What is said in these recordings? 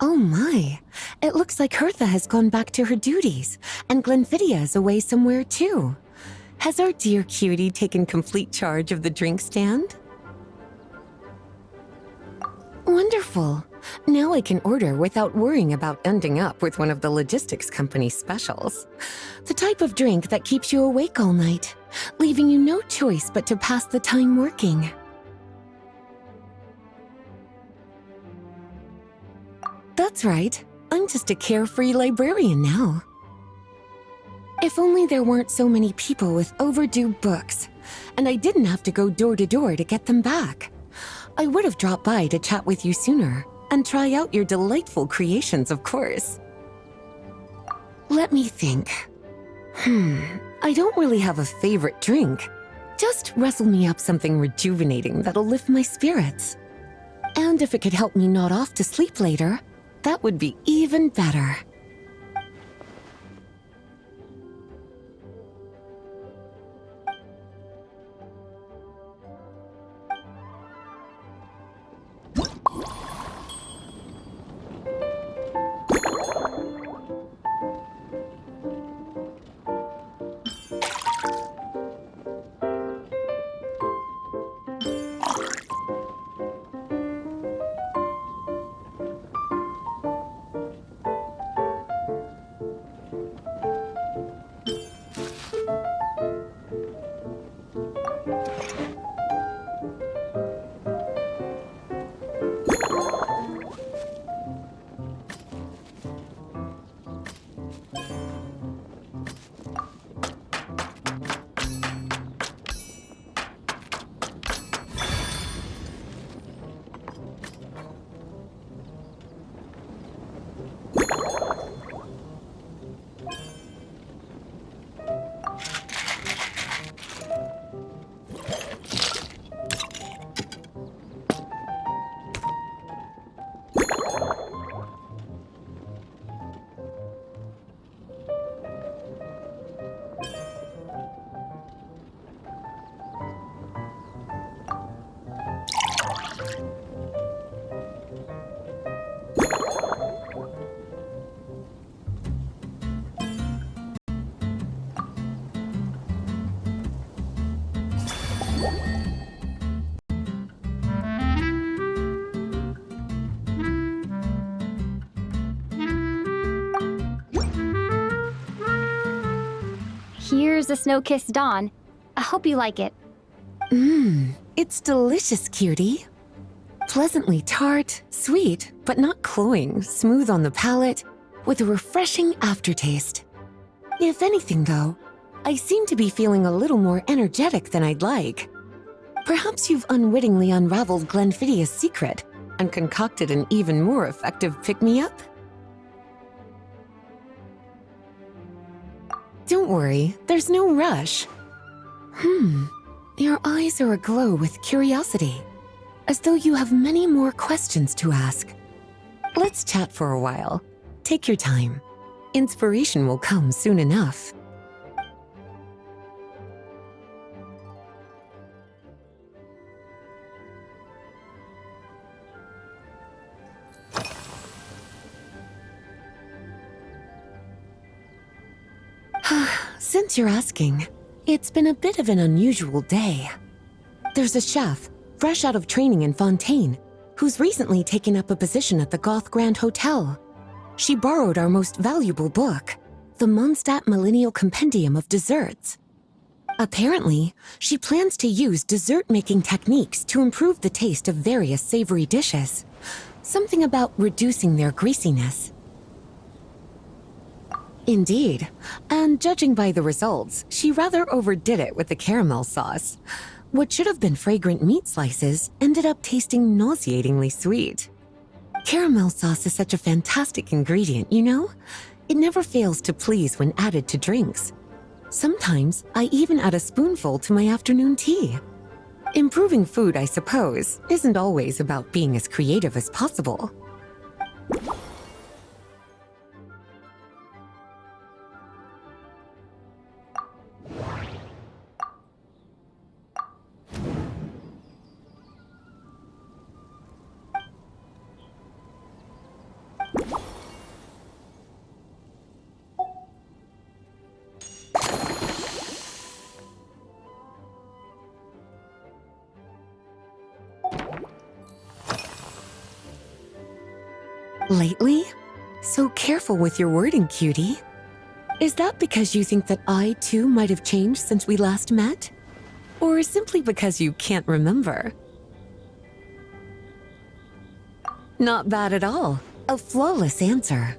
Oh my, it looks like Hertha has gone back to her duties, and Glenfiddich is away somewhere too. Has our dear cutie taken complete charge of the drink stand? Wonderful. Now I can order without worrying about ending up with one of the logistics company's specials. The type of drink that keeps you awake all night, leaving you no choice but to pass the time working. That's right. I'm just a carefree librarian now. If only there weren't so many people with overdue books, and I didn't have to go door to door to get them back. I would have dropped by to chat with you sooner, and try out your delightful creations, of course. Let me think. I don't really have a favorite drink. Just rustle me up something rejuvenating that'll lift my spirits. And if it could help me nod off to sleep later, that would be even better. Here's a snow-kissed dawn. I hope you like it. It's delicious, cutie. Pleasantly tart, sweet, but not cloying, smooth on the palate, with a refreshing aftertaste. If anything, though, I seem to be feeling a little more energetic than I'd like. Perhaps you've unwittingly unraveled Glenfiddich's secret and concocted an even more effective pick-me-up? Don't worry, there's no rush. Your eyes are aglow with curiosity, as though you have many more questions to ask. Let's chat for a while. Take your time. Inspiration will come soon enough. Since you're asking, it's been a bit of an unusual day. There's a chef, fresh out of training in Fontaine, who's recently taken up a position at the Goth Grand Hotel. She borrowed our most valuable book, the Mondstadt Millennial Compendium of Desserts. Apparently, she plans to use dessert-making techniques to improve the taste of various savory dishes. Something about reducing their greasiness. Indeed, and judging by the results, she rather overdid it with the caramel sauce. What should have been fragrant meat slices ended up tasting nauseatingly sweet. Caramel sauce is such a fantastic ingredient, you know? It never fails to please when added to drinks. Sometimes I even add a spoonful to my afternoon tea. Improving food, I suppose, isn't always about being as creative as possible. Lately? So careful with your wording, cutie. Is that because you think that I, too, might have changed since we last met? Or simply because you can't remember? Not bad at all. A flawless answer.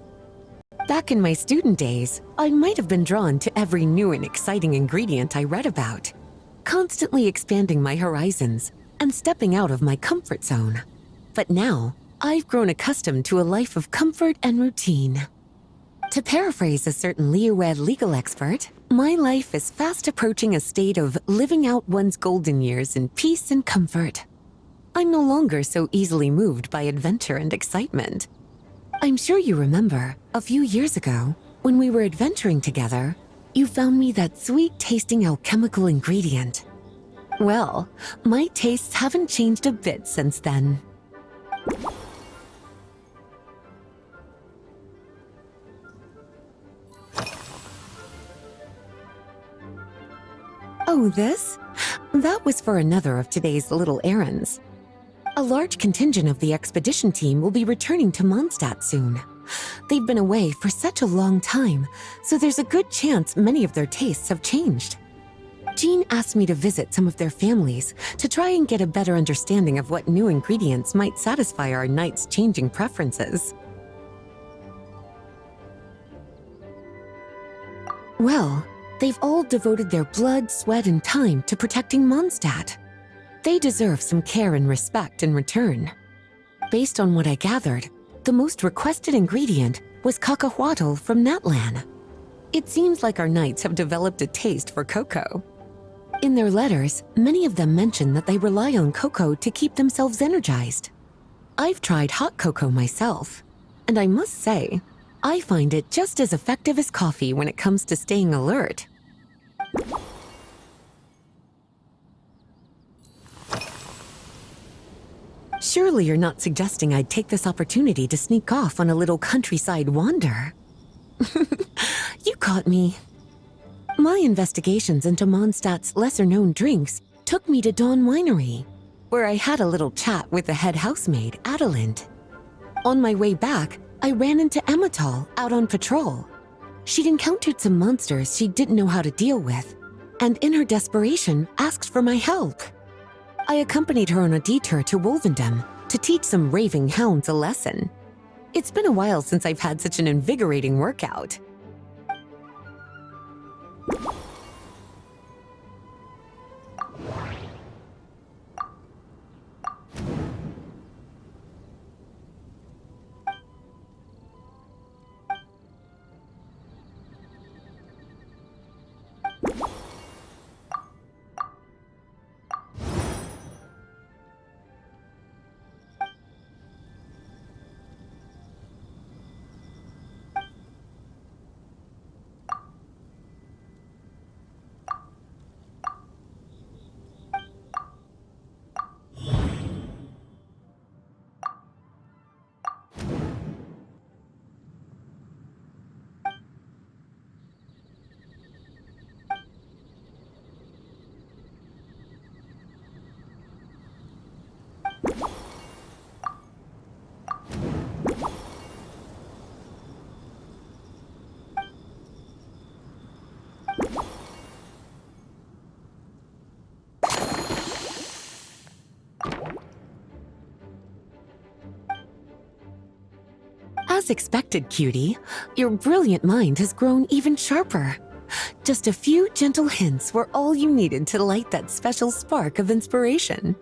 Back in my student days, I might have been drawn to every new and exciting ingredient I read about, constantly expanding my horizons and stepping out of my comfort zone. But now, I've grown accustomed to a life of comfort and routine. To paraphrase a certain Liyue legal expert, my life is fast approaching a state of living out one's golden years in peace and comfort. I'm no longer so easily moved by adventure and excitement. I'm sure you remember, a few years ago, when we were adventuring together, you found me that sweet-tasting alchemical ingredient. Well, my tastes haven't changed a bit since then. Oh, this? That was for another of today's little errands. A large contingent of the expedition team will be returning to Mondstadt soon. They've been away for such a long time, so there's a good chance many of their tastes have changed. Jean asked me to visit some of their families to try and get a better understanding of what new ingredients might satisfy our knights' changing preferences. Well, they've all devoted their blood, sweat, and time to protecting Mondstadt. They deserve some care and respect in return. Based on what I gathered, the most requested ingredient was cacahuatl from Natlan. It seems like our knights have developed a taste for cocoa. In their letters, many of them mention that they rely on cocoa to keep themselves energized. I've tried hot cocoa myself, and I must say, I find it just as effective as coffee when it comes to staying alert. Surely you're not suggesting I'd take this opportunity to sneak off on a little countryside wander? You caught me. My investigations into Mondstadt's lesser-known drinks took me to Dawn Winery, where I had a little chat with the head housemaid, Adelind. On my way back, I ran into Emmetal out on patrol. She'd encountered some monsters she didn't know how to deal with, and in her desperation, asked for my help. I accompanied her on a detour to Wolvendom to teach some raving hounds a lesson. It's been a while since I've had such an invigorating workout. As expected, cutie, your brilliant mind has grown even sharper. Just a few gentle hints were all you needed to light that special spark of inspiration.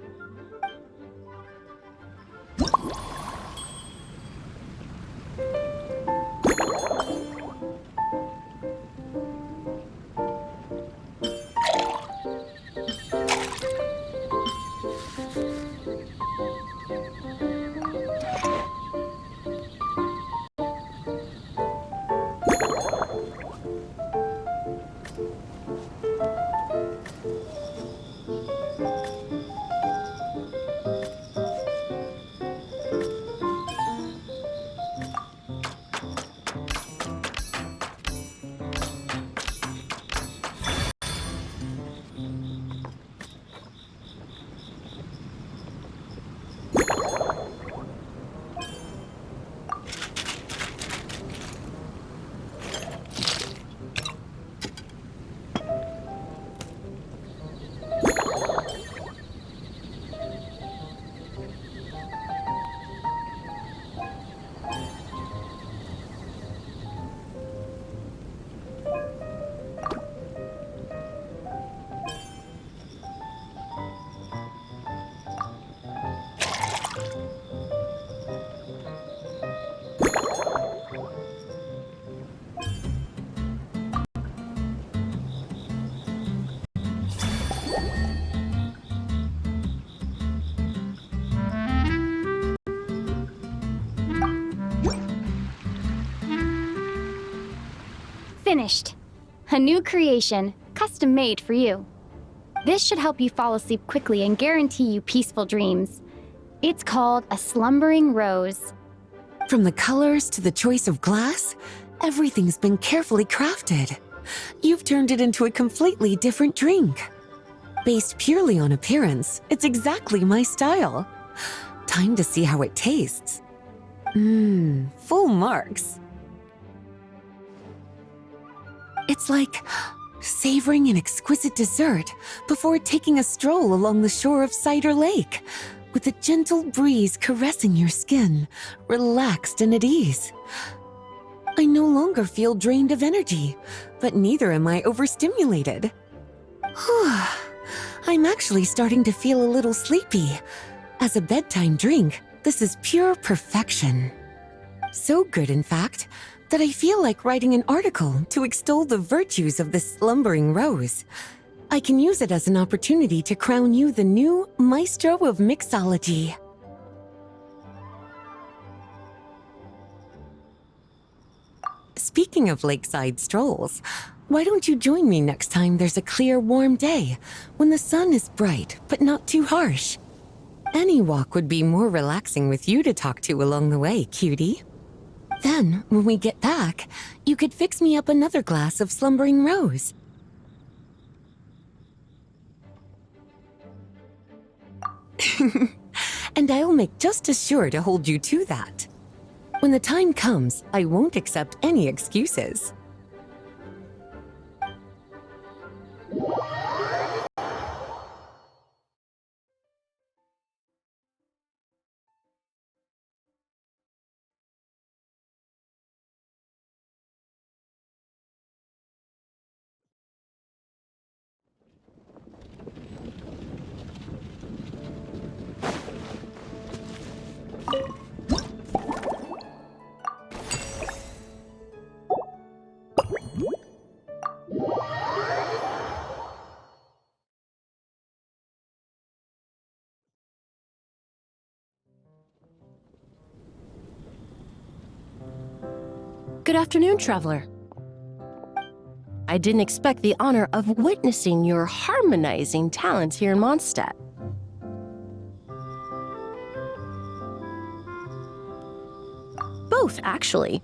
Finished. A new creation, custom made for you. This should help you fall asleep quickly and guarantee you peaceful dreams. It's called a slumbering rose. From the colors to the choice of glass, everything's been carefully crafted. You've turned it into a completely different drink. Based purely on appearance, it's exactly my style. Time to see how it tastes. Full marks. It's like savoring an exquisite dessert before taking a stroll along the shore of Cider Lake, with a gentle breeze caressing your skin, relaxed and at ease. I no longer feel drained of energy, but neither am I overstimulated. I'm actually starting to feel a little sleepy. As a bedtime drink, this is pure perfection. So good, in fact, that I feel like writing an article to extol the virtues of this slumbering rose. I can use it as an opportunity to crown you the new Maestro of Mixology. Speaking of lakeside strolls, why don't you join me next time there's a clear, warm day, when the sun is bright but not too harsh? Any walk would be more relaxing with you to talk to along the way, cutie. Then, when we get back, you could fix me up another glass of slumbering rose. And I'll make just as sure to hold you to that. When the time comes, I won't accept any excuses. Good afternoon, traveler. I didn't expect the honor of witnessing your harmonizing talents here in Mondstadt. Both, actually.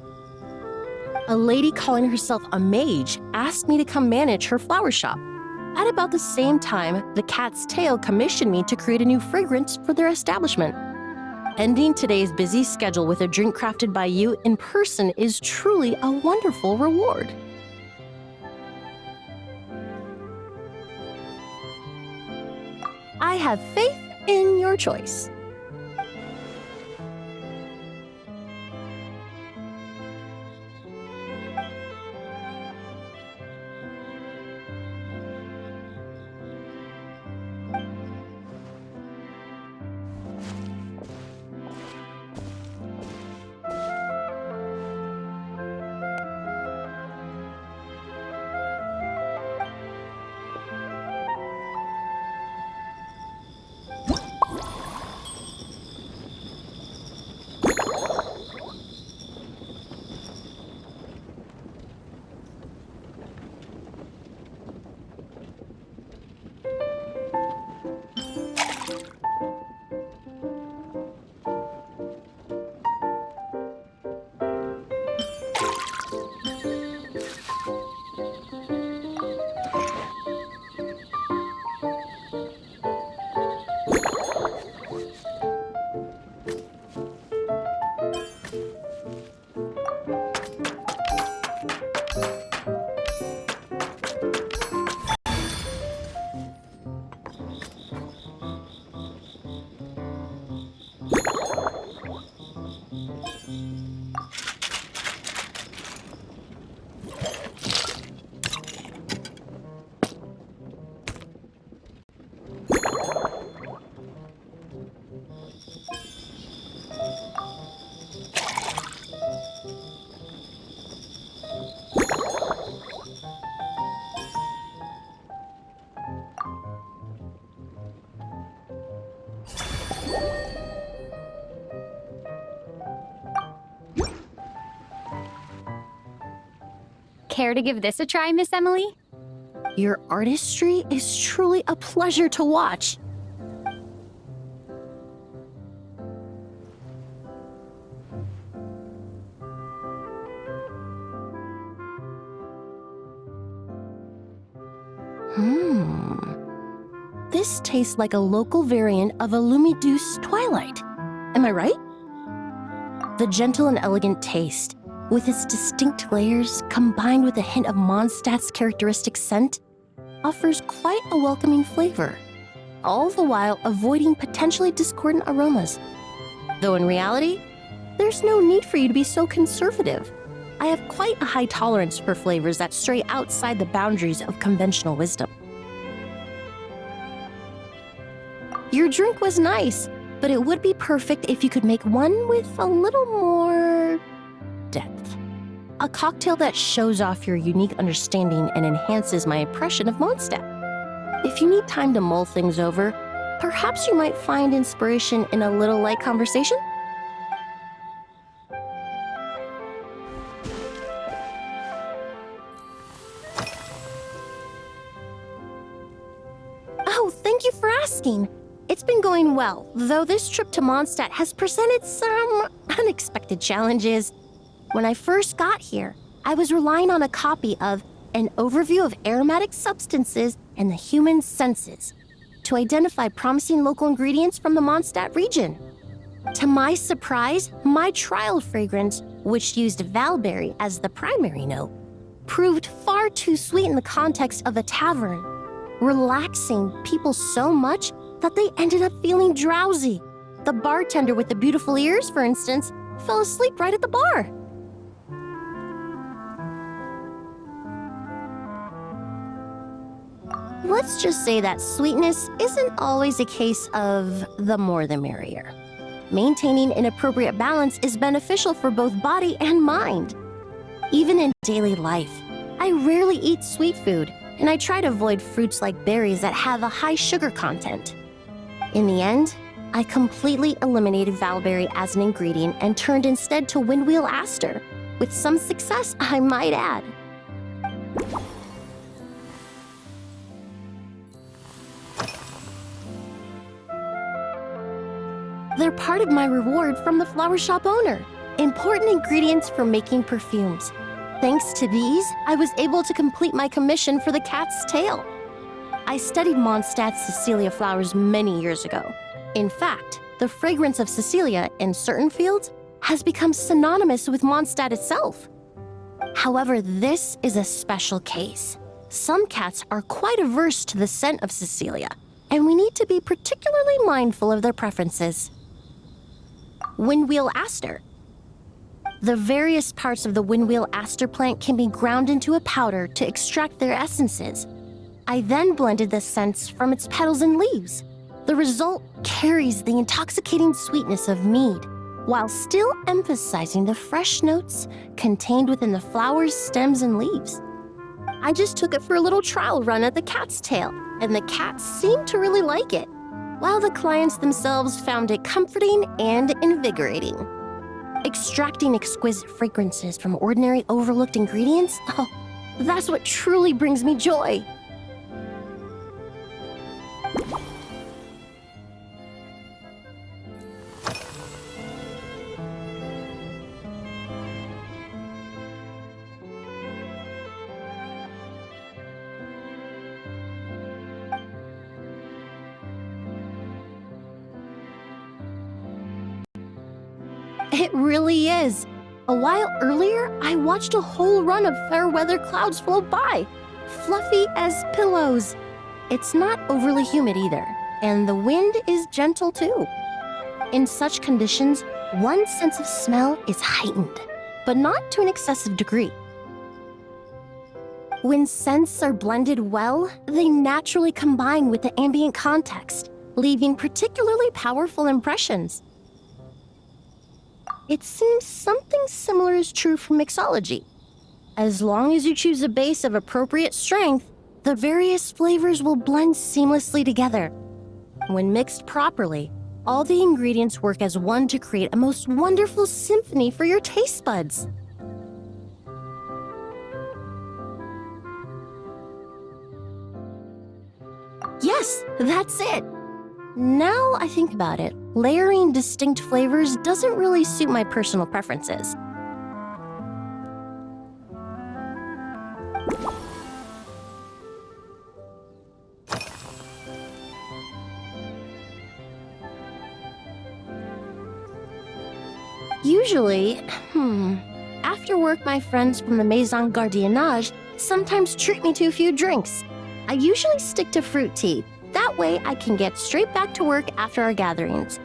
A lady calling herself a mage asked me to come manage her flower shop. At about the same time, the Cat's Tail commissioned me to create a new fragrance for their establishment. Ending today's busy schedule with a drink crafted by you in person is truly a wonderful reward. I have faith in your choice. Care to give this a try, Miss Emily? Your artistry is truly a pleasure to watch. This tastes like a local variant of a Lumiduce Twilight. Am I right? The gentle and elegant taste, with its distinct layers combined with a hint of Mondstadt's characteristic scent, offers quite a welcoming flavor, all the while avoiding potentially discordant aromas. Though in reality, there's no need for you to be so conservative. I have quite a high tolerance for flavors that stray outside the boundaries of conventional wisdom. Your drink was nice, but it would be perfect if you could make one with a little more depth. A cocktail that shows off your unique understanding and enhances my impression of Mondstadt. If you need time to mull things over, perhaps you might find inspiration in a little light conversation? Oh, thank you for asking. It's been going well, though this trip to Mondstadt has presented some unexpected challenges. When I first got here, I was relying on a copy of An Overview of Aromatic Substances and the Human Senses to identify promising local ingredients from the Mondstadt region. To my surprise, my trial fragrance, which used valberry as the primary note, proved far too sweet in the context of a tavern, relaxing people so much that they ended up feeling drowsy. The bartender with the beautiful ears, for instance, fell asleep right at the bar. Let's just say that sweetness isn't always a case of the more the merrier. Maintaining an appropriate balance is beneficial for both body and mind. Even in daily life, I rarely eat sweet food, and I try to avoid fruits like berries that have a high sugar content. In the end, I completely eliminated valberry as an ingredient and turned instead to windwheel aster, with some success, I might add. They're part of my reward from the flower shop owner, important ingredients for making perfumes. Thanks to these, I was able to complete my commission for the cat's tail. I studied Mondstadt's Cecilia flowers many years ago. In fact, the fragrance of Cecilia in certain fields has become synonymous with Mondstadt itself. However, this is a special case. Some cats are quite averse to the scent of Cecilia, and we need to be particularly mindful of their preferences. Windwheel aster. The various parts of the windwheel aster plant can be ground into a powder to extract their essences. I then blended the scents from its petals and leaves. The result carries the intoxicating sweetness of mead, while still emphasizing the fresh notes contained within the flowers, stems, and leaves. I just took it for a little trial run at the cat's tail, and the cats seemed to really like it, while the clients themselves found it comforting and invigorating. Extracting exquisite fragrances from ordinary overlooked ingredients, oh, that's what truly brings me joy. It really is. A while earlier, I watched a whole run of fair weather clouds float by, fluffy as pillows. It's not overly humid either, and the wind is gentle too. In such conditions, one's sense of smell is heightened, but not to an excessive degree. When scents are blended well, they naturally combine with the ambient context, leaving particularly powerful impressions. It seems something similar is true for mixology. As long as you choose a base of appropriate strength, the various flavors will blend seamlessly together. When mixed properly, all the ingredients work as one to create a most wonderful symphony for your taste buds. Yes, that's it. Now I think about it, layering distinct flavors doesn't really suit my personal preferences. Usually, after work, my friends from the Maison Gardiennage sometimes treat me to a few drinks. I usually stick to fruit tea. That way, I can get straight back to work after our gatherings.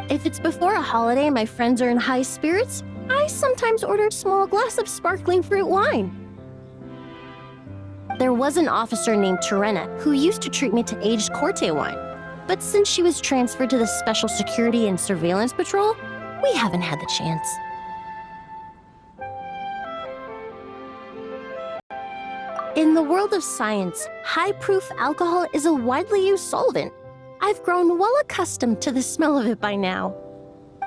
If it's before a holiday and my friends are in high spirits, I sometimes order a small glass of sparkling fruit wine. There was an officer named Terena who used to treat me to aged Corte wine. But since she was transferred to the Special Security and Surveillance Patrol, we haven't had the chance. In the world of science, high-proof alcohol is a widely used solvent. I've grown well accustomed to the smell of it by now.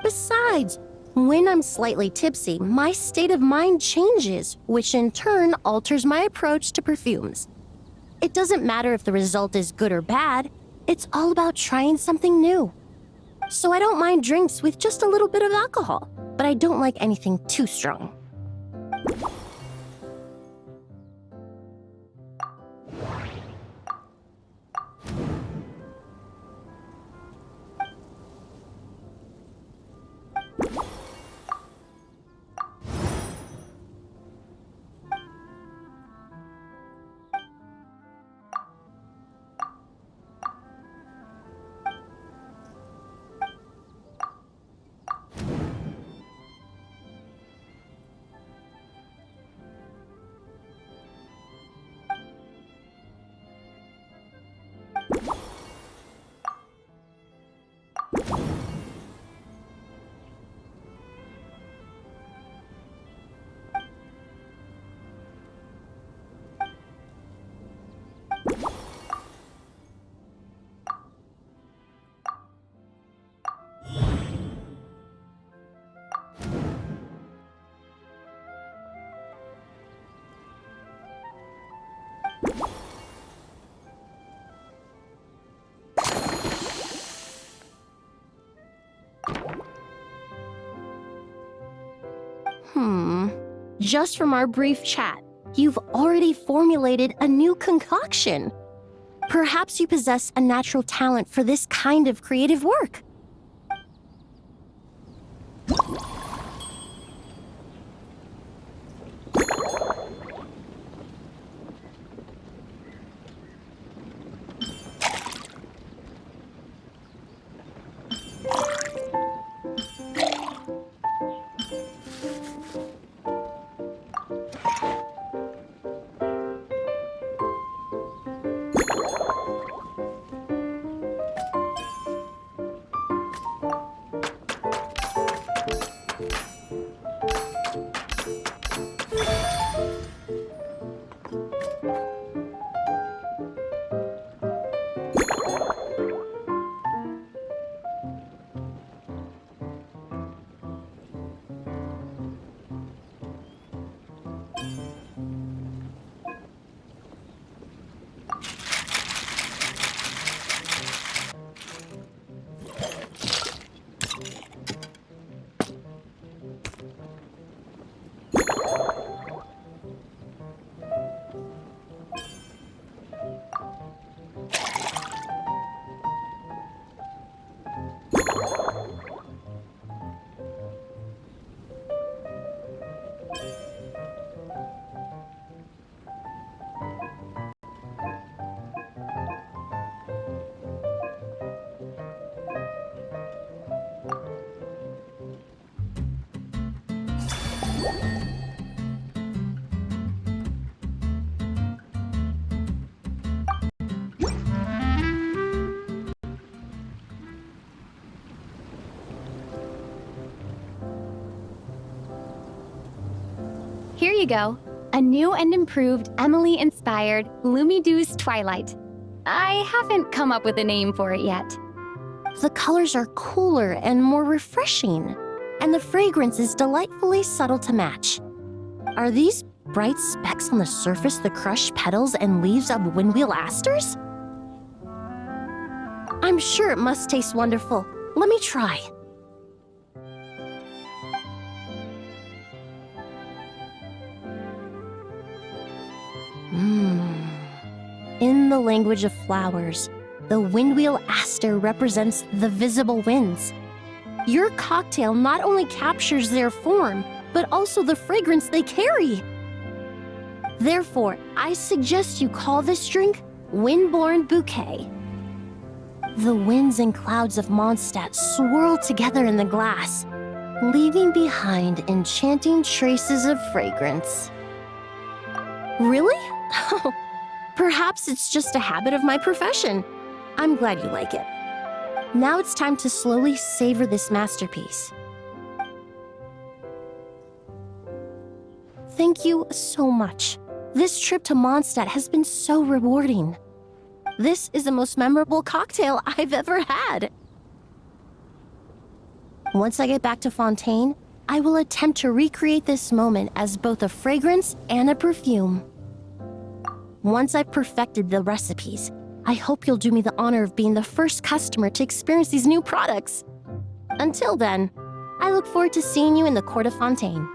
Besides, when I'm slightly tipsy, my state of mind changes, which in turn alters my approach to perfumes. It doesn't matter if the result is good or bad, it's all about trying something new. So I don't mind drinks with just a little bit of alcohol, but I don't like anything too strong. Just from our brief chat, you've already formulated a new concoction. Perhaps you possess a natural talent for this kind of creative work. Here you go. A new and improved Emily-inspired Lumideuse Twilight. I haven't come up with a name for it yet. The colors are cooler and more refreshing, and the fragrance is delightfully subtle to match. Are these bright specks on the surface the crushed petals and leaves of windwheel asters? I'm sure it must taste wonderful. Let me try. In the language of flowers, the windwheel aster represents the visible winds. Your cocktail not only captures their form, but also the fragrance they carry. Therefore, I suggest you call this drink Windborne Bouquet. The winds and clouds of Mondstadt swirl together in the glass, leaving behind enchanting traces of fragrance. Really? Perhaps it's just a habit of my profession. I'm glad you like it. Now it's time to slowly savor this masterpiece. Thank you so much. This trip to Mondstadt has been so rewarding. This is the most memorable cocktail I've ever had. Once I get back to Fontaine, I will attempt to recreate this moment as both a fragrance and a perfume. Once I've perfected the recipes, I hope you'll do me the honor of being the first customer to experience these new products. Until then, I look forward to seeing you in the court of Fontaine.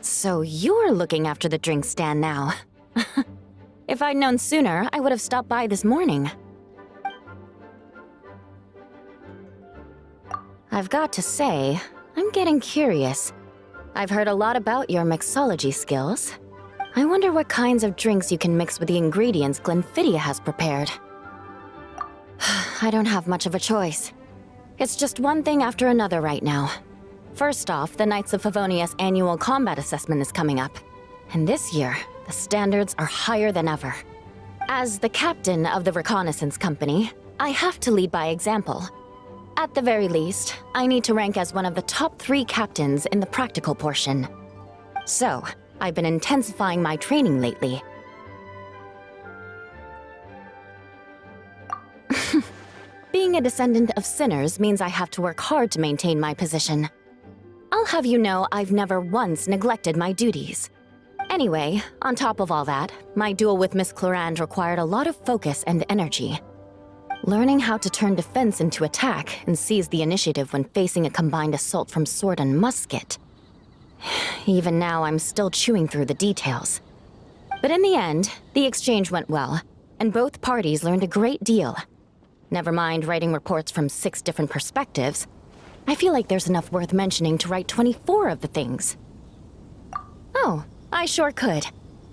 So you're looking after the drink stand now. If I'd known sooner, I would have stopped by this morning. I've got to say, I'm getting curious. I've heard a lot about your mixology skills. I wonder what kinds of drinks you can mix with the ingredients Glenfiddich has prepared. I don't have much of a choice. It's just one thing after another right now. First off, the Knights of Favonius annual combat assessment is coming up. And this year, the standards are higher than ever. As the captain of the reconnaissance company, I have to lead by example. At the very least, I need to rank as one of the top 3 captains in the practical portion. So, I've been intensifying my training lately. Being a descendant of sinners means I have to work hard to maintain my position. I'll have you know I've never once neglected my duties. Anyway, on top of all that, my duel with Miss Clorand required a lot of focus and energy. Learning how to turn defense into attack and seize the initiative when facing a combined assault from sword and musket. Even now, I'm still chewing through the details. But in the end, the exchange went well, and both parties learned a great deal. Never mind writing reports from 6 different perspectives, I feel like there's enough worth mentioning to write 24 of the things. Oh, I sure could.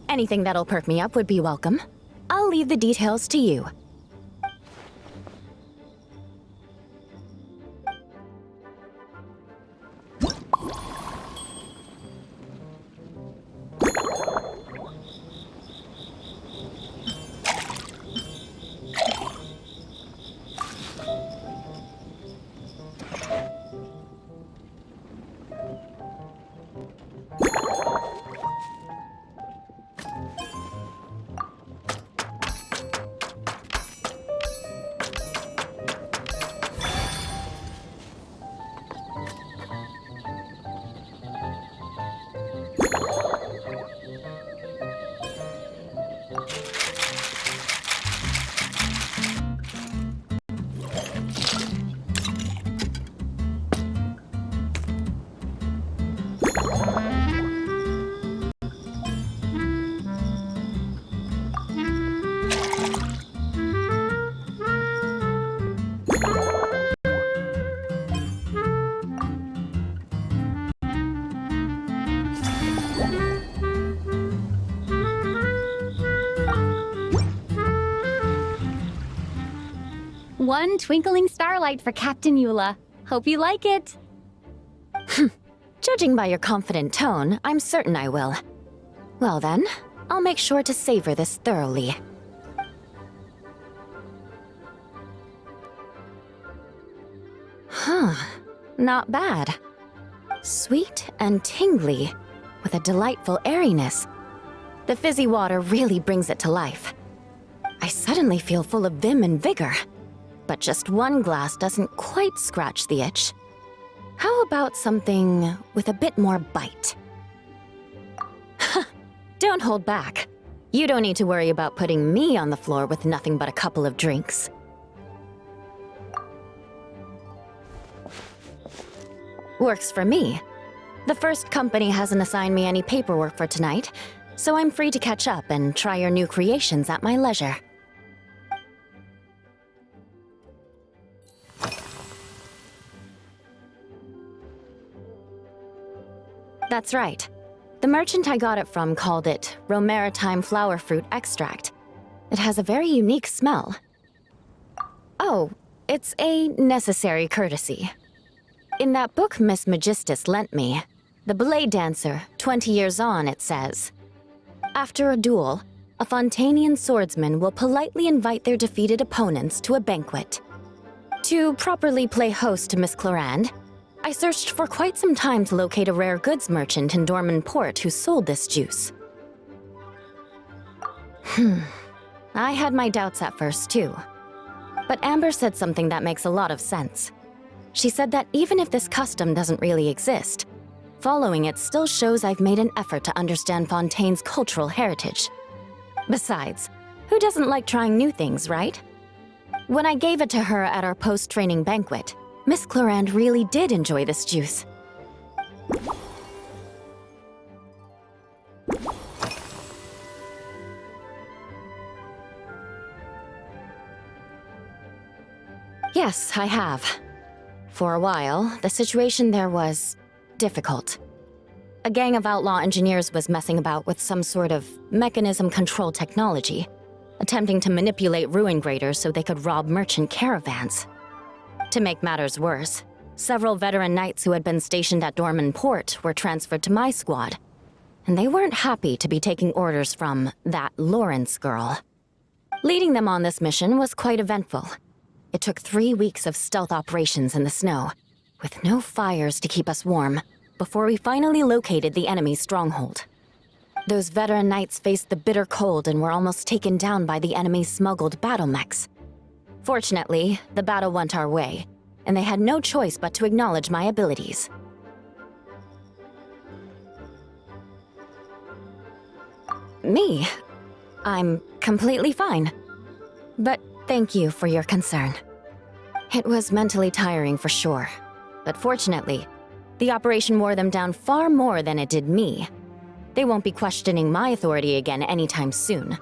Anything that'll perk me up would be welcome. I'll leave the details to you. One twinkling starlight for Captain Eula. Hope you like it. Judging by your confident tone, I'm certain I will. Well then, I'll make sure to savor this thoroughly. Huh, not bad. Sweet and tingly, with a delightful airiness. The fizzy water really brings it to life. I suddenly feel full of vim and vigor, but just one glass doesn't quite scratch the itch. How about something with a bit more bite? Don't hold back. You don't need to worry about putting me on the floor with nothing but a couple of drinks. Works for me. The first company hasn't assigned me any paperwork for tonight, so I'm free to catch up and try your new creations at my leisure. That's right. The merchant I got it from called it Romaritime Flower Fruit Extract. It has a very unique smell. Oh, it's a necessary courtesy. In that book Miss Magistus lent me, The Blade Dancer, 20 Years On, it says, after a duel, a Fontainian swordsman will politely invite their defeated opponents to a banquet. To properly play host to Miss Clarande, I searched for quite some time to locate a rare goods merchant in Dorman Port who sold this juice. I had my doubts at first, too. But Amber said something that makes a lot of sense. She said that even if this custom doesn't really exist, following it still shows I've made an effort to understand Fontaine's cultural heritage. Besides, who doesn't like trying new things, right? When I gave it to her at our post-training banquet, Miss Clarande really did enjoy this juice. Yes, I have. For a while, the situation there was difficult. A gang of outlaw engineers was messing about with some sort of mechanism control technology, attempting to manipulate ruin graders so they could rob merchant caravans. To make matters worse, several veteran knights who had been stationed at Dorman Port were transferred to my squad, and they weren't happy to be taking orders from that Lawrence girl. Leading them on this mission was quite eventful. It took 3 weeks of stealth operations in the snow, with no fires to keep us warm, before we finally located the enemy's stronghold. Those veteran knights faced the bitter cold and were almost taken down by the enemy's smuggled battle mechs. Fortunately, the battle went our way, and they had no choice but to acknowledge my abilities. Me? I'm completely fine. But thank you for your concern. It was mentally tiring for sure, but fortunately, the operation wore them down far more than it did me. They won't be questioning my authority again anytime soon.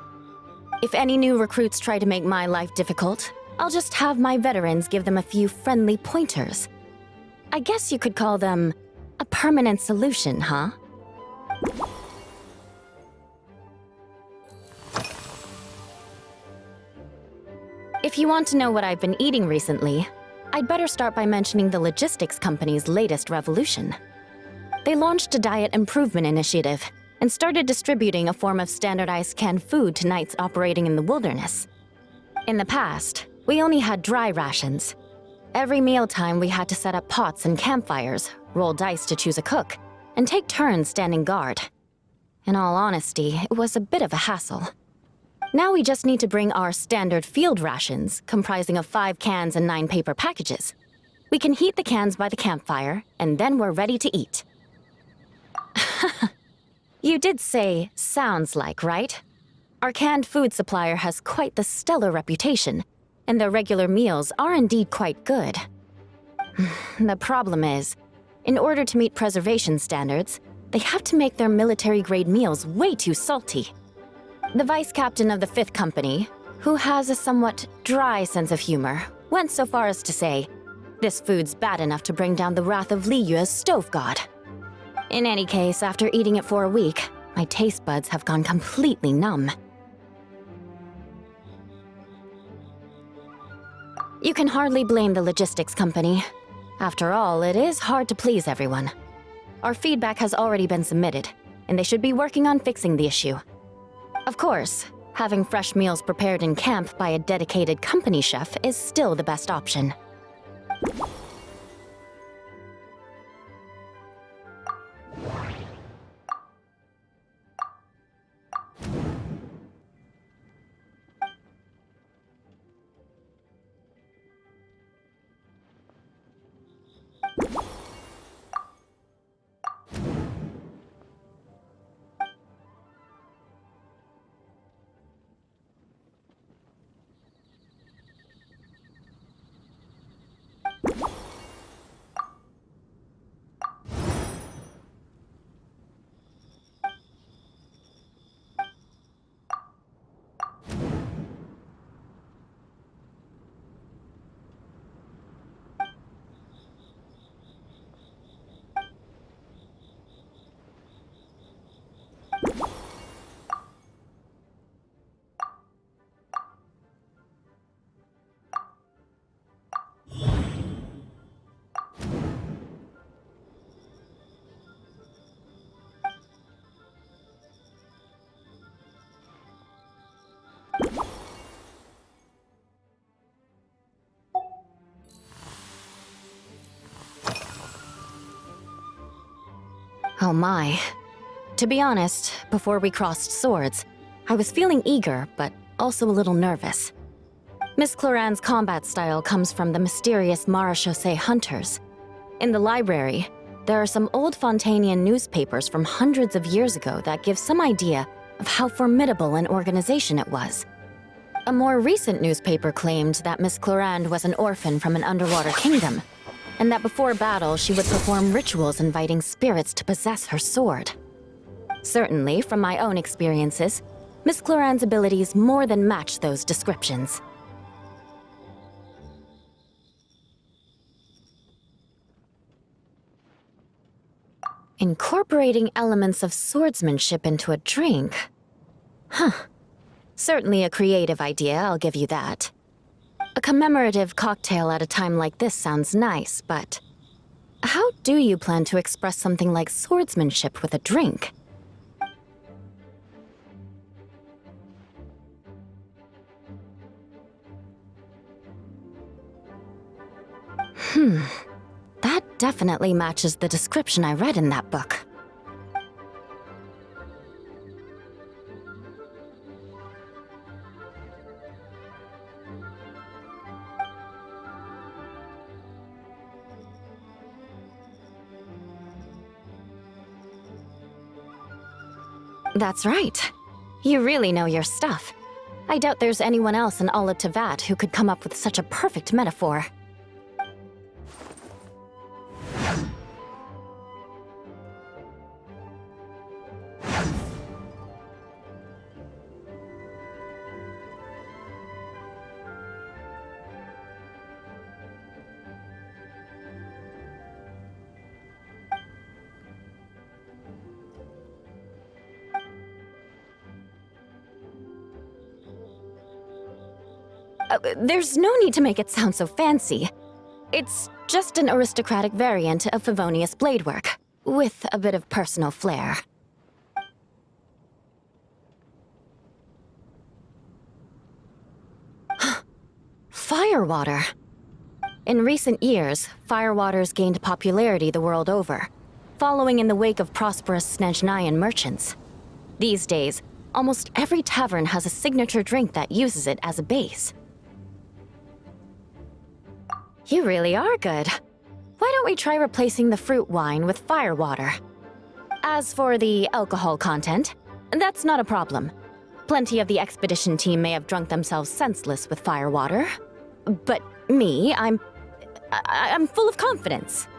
If any new recruits try to make my life difficult, I'll just have my veterans give them a few friendly pointers. I guess you could call them a permanent solution, huh? If you want to know what I've been eating recently, I'd better start by mentioning the logistics company's latest revolution. They launched a diet improvement initiative and started distributing a form of standardized canned food to knights operating in the wilderness. In the past, we only had dry rations. Every mealtime we had to set up pots and campfires, roll dice to choose a cook, and take turns standing guard. In all honesty, it was a bit of a hassle. Now we just need to bring our standard field rations, comprising of 5 cans and 9 paper packages. We can heat the cans by the campfire, and then we're ready to eat. You did say, sounds like, right? Our canned food supplier has quite the stellar reputation, and their regular meals are indeed quite good. The problem is, in order to meet preservation standards, they have to make their military-grade meals way too salty. The vice captain of the 5th Company, who has a somewhat dry sense of humor, went so far as to say, this food's bad enough to bring down the wrath of Liyue's stove god. In any case, after eating it for a week, my taste buds have gone completely numb. You can hardly blame the logistics company. After all, it is hard to please everyone. Our feedback has already been submitted, and they should be working on fixing the issue. Of course, having fresh meals prepared in camp by a dedicated company chef is still the best option. Oh my. To be honest, before we crossed swords, I was feeling eager, but also a little nervous. Miss Cloran's combat style comes from the mysterious Marechaussee hunters. In the library, there are some old Fontainian newspapers from hundreds of years ago that give some idea of how formidable an organization it was. A more recent newspaper claimed that Miss Cloran was an orphan from an underwater kingdom, and that before battle she would perform rituals inviting spirits to possess her sword. Certainly, from my own experiences, Miss Cloran's abilities more than match those descriptions. Incorporating elements of swordsmanship into a drink? Huh. Certainly a creative idea, I'll give you that. A commemorative cocktail at a time like this sounds nice, but how do you plan to express something like swordsmanship with a drink? That definitely matches the description I read in that book. That's right. You really know your stuff. I doubt there's anyone else in all of Teyvat who could come up with such a perfect metaphor. There's no need to make it sound so fancy. It's just an aristocratic variant of Favonius bladework, with a bit of personal flair. Firewater. In recent years, firewaters gained popularity the world over, following in the wake of prosperous Snezhnayan merchants. These days, almost every tavern has a signature drink that uses it as a base. You really are good. Why don't we try replacing the fruit wine with firewater? As for the alcohol content, that's not a problem. Plenty of the expedition team may have drunk themselves senseless with firewater. But me, I'm full of confidence.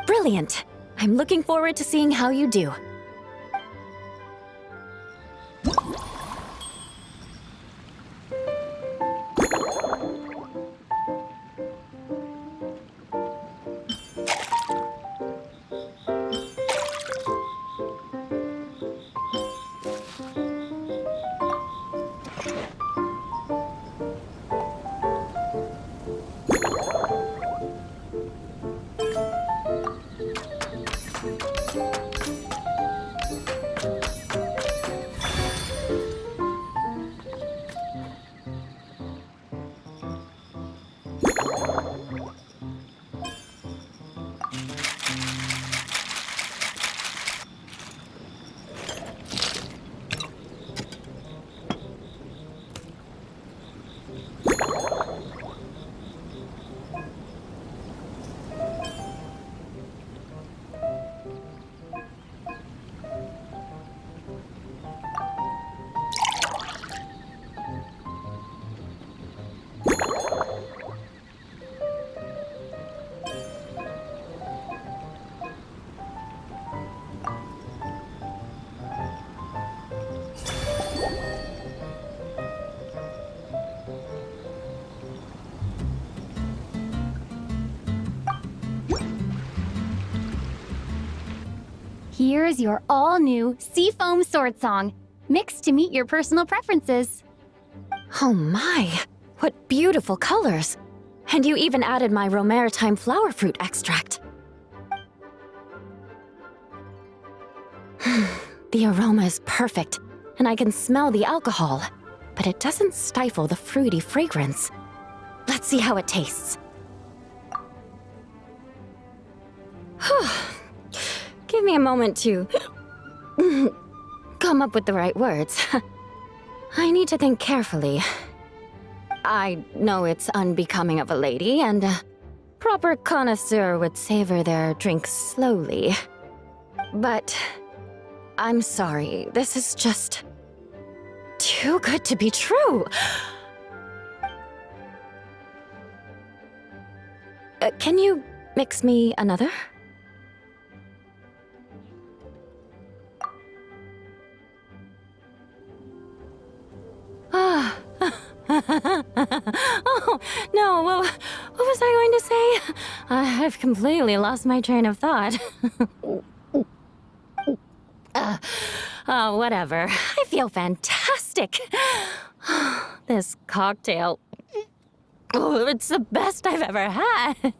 Brilliant! I'm looking forward to seeing how you do. Here's your all-new Seafoam Sword Song, mixed to meet your personal preferences. Oh my, what beautiful colors! And you even added my Romaritime flower fruit extract. The aroma is perfect, and I can smell the alcohol, but it doesn't stifle the fruity fragrance. Let's see how it tastes. Give me a moment to come up with the right words. I need to think carefully. I know it's unbecoming of a lady, and a proper connoisseur would savor their drink slowly. But I'm sorry, this is just too good to be true. Can you mix me another? Ah. Oh, no, what was I going to say? I've completely lost my train of thought. Whatever. I feel fantastic. This cocktail, oh, it's the best I've ever had.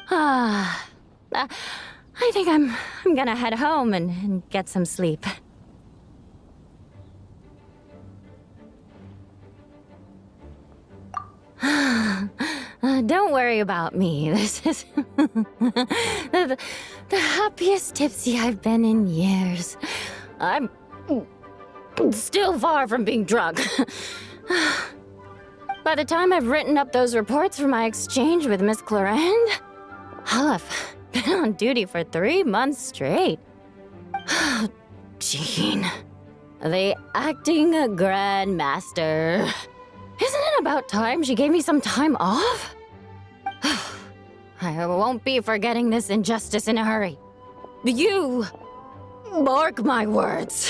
I think I'm gonna head home and get some sleep. Don't worry about me. This is the happiest tipsy I've been in years. I'm still far from being drunk. By the time I've written up those reports for my exchange with Miss Clarend, I'll have been on duty for 3 months straight. Jean, the acting grandmaster. Isn't it about time she gave me some time off? I won't be forgetting this injustice in a hurry. You mark my words.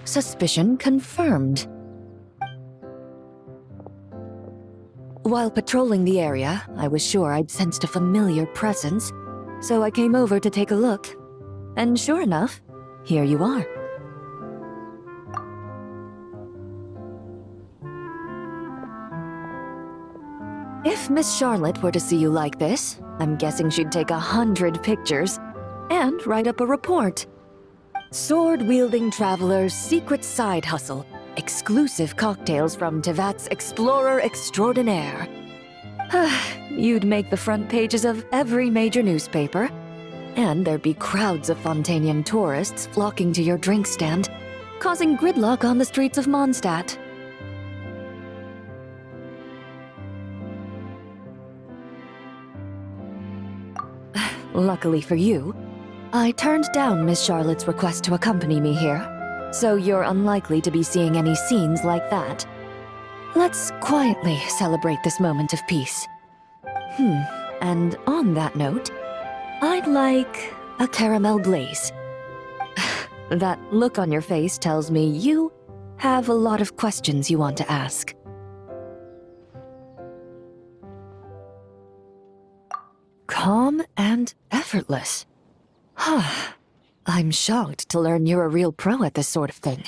Suspicion confirmed. While patrolling the area, I was sure I'd sensed a familiar presence, so I came over to take a look. And sure enough, here you are. If Miss Charlotte were to see you like this, I'm guessing she'd take 100 pictures and write up a report. Sword-wielding traveler's secret side hustle. Exclusive cocktails from Teyvat's Explorer Extraordinaire. You'd make the front pages of every major newspaper, and there'd be crowds of Fontainian tourists flocking to your drink stand, causing gridlock on the streets of Mondstadt. Luckily for you, I turned down Miss Charlotte's request to accompany me here, so you're unlikely to be seeing any scenes like that. Let's quietly celebrate this moment of peace. And on that note, I'd like a caramel glaze. That look on your face tells me you have a lot of questions you want to ask. Calm and effortless. I'm shocked to learn you're a real pro at this sort of thing.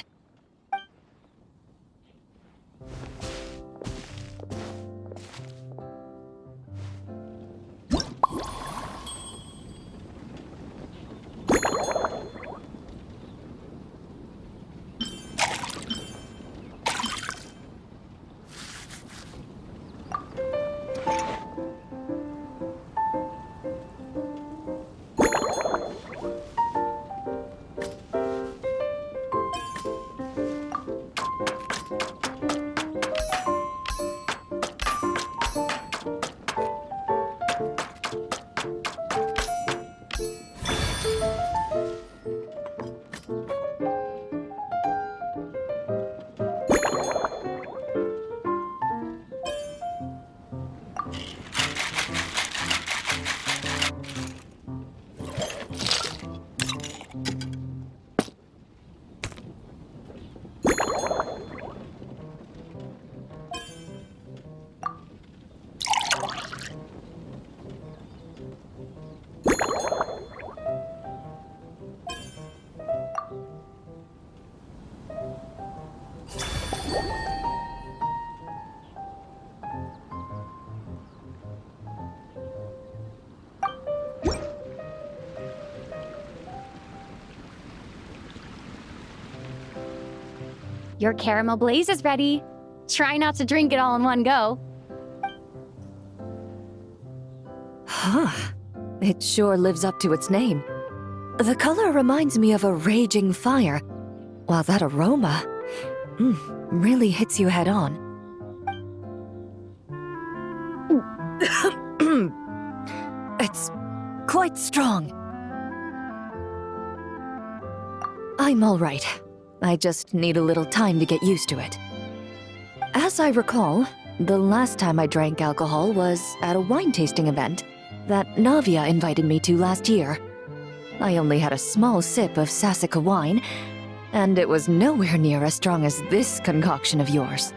Your caramel blaze is ready. Try not to drink it all in one go. It sure lives up to its name. The color reminds me of a raging fire, while that aroma really hits you head on. It's quite strong. I'm all right. I just need a little time to get used to it. As I recall, the last time I drank alcohol was at a wine tasting event that Navia invited me to last year. I only had a small sip of Sassica wine, and it was nowhere near as strong as this concoction of yours.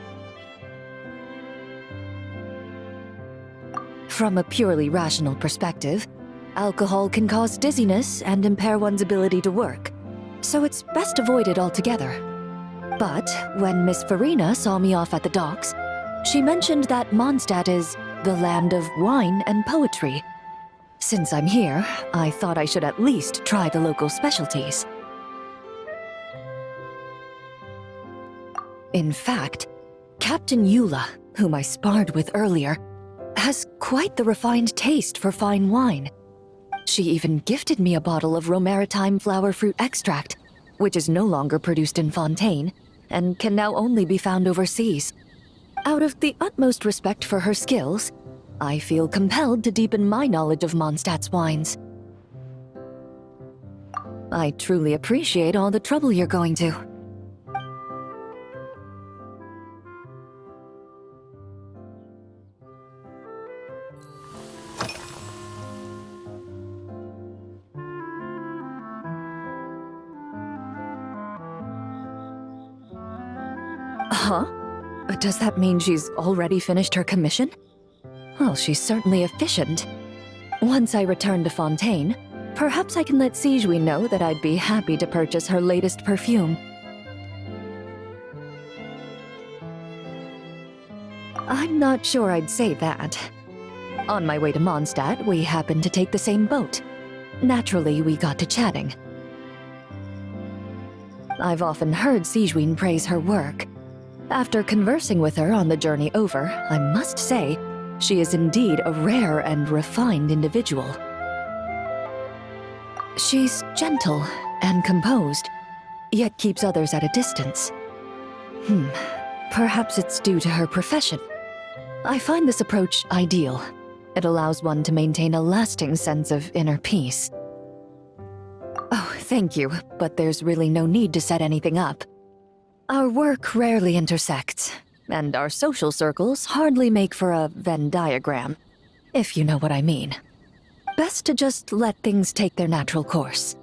From a purely rational perspective, alcohol can cause dizziness and impair one's ability to work, so it's best avoided altogether. But when Miss Farina saw me off at the docks, she mentioned that Mondstadt is the land of wine and poetry. Since I'm here, I thought I should at least try the local specialties. In fact, Captain Eula, whom I sparred with earlier, has quite the refined taste for fine wine. She even gifted me a bottle of Romaritime flower fruit extract, which is no longer produced in Fontaine, and can now only be found overseas. Out of the utmost respect for her skills, I feel compelled to deepen my knowledge of Mondstadt's wines. I truly appreciate all the trouble you're going to. Huh? Does that mean she's already finished her commission? Well, she's certainly efficient. Once I return to Fontaine, perhaps I can let Sijui know that I'd be happy to purchase her latest perfume. I'm not sure I'd say that. On my way to Mondstadt, we happened to take the same boat. Naturally, we got to chatting. I've often heard Sijui praise her work. After conversing with her on the journey over, I must say, she is indeed a rare and refined individual. She's gentle and composed, yet keeps others at a distance. Perhaps it's due to her profession. I find this approach ideal. It allows one to maintain a lasting sense of inner peace. Oh, thank you, but there's really no need to set anything up. Our work rarely intersects, and our social circles hardly make for a Venn diagram, if you know what I mean. Best to just let things take their natural course.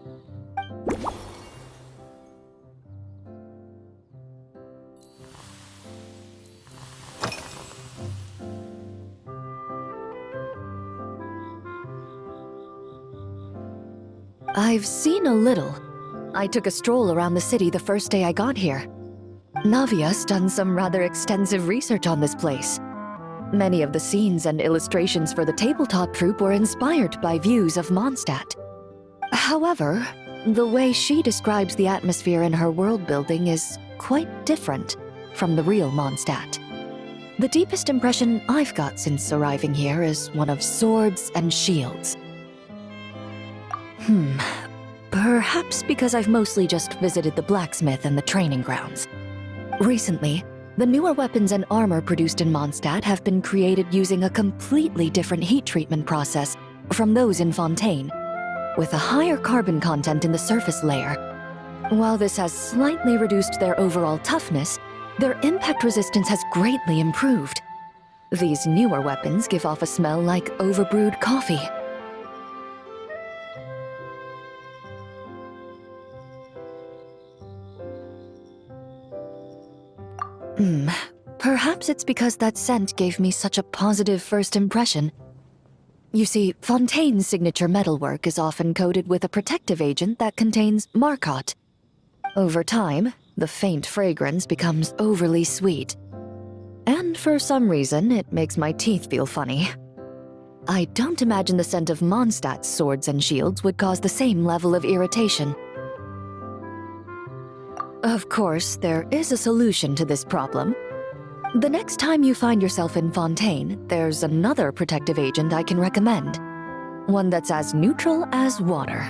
I've seen a little. I took a stroll around the city the first day I got here. Navia's done some rather extensive research on this place. Many of the scenes and illustrations for the tabletop troupe were inspired by views of Mondstadt. However, the way she describes the atmosphere in her world building is quite different from the real Mondstadt. The deepest impression I've got since arriving here is one of swords and shields. Perhaps because I've mostly just visited the blacksmith and the training grounds. Recently, the newer weapons and armor produced in Mondstadt have been created using a completely different heat treatment process from those in Fontaine, with a higher carbon content in the surface layer. While this has slightly reduced their overall toughness, their impact resistance has greatly improved. These newer weapons give off a smell like overbrewed coffee. Perhaps it's because that scent gave me such a positive first impression. You see, Fontaine's signature metalwork is often coated with a protective agent that contains Marcotte. Over time, the faint fragrance becomes overly sweet. And for some reason, it makes my teeth feel funny. I don't imagine the scent of Mondstadt's swords and shields would cause the same level of irritation. Of course, there is a solution to this problem. The next time you find yourself in Fontaine, there's another protective agent I can recommend. One that's as neutral as water,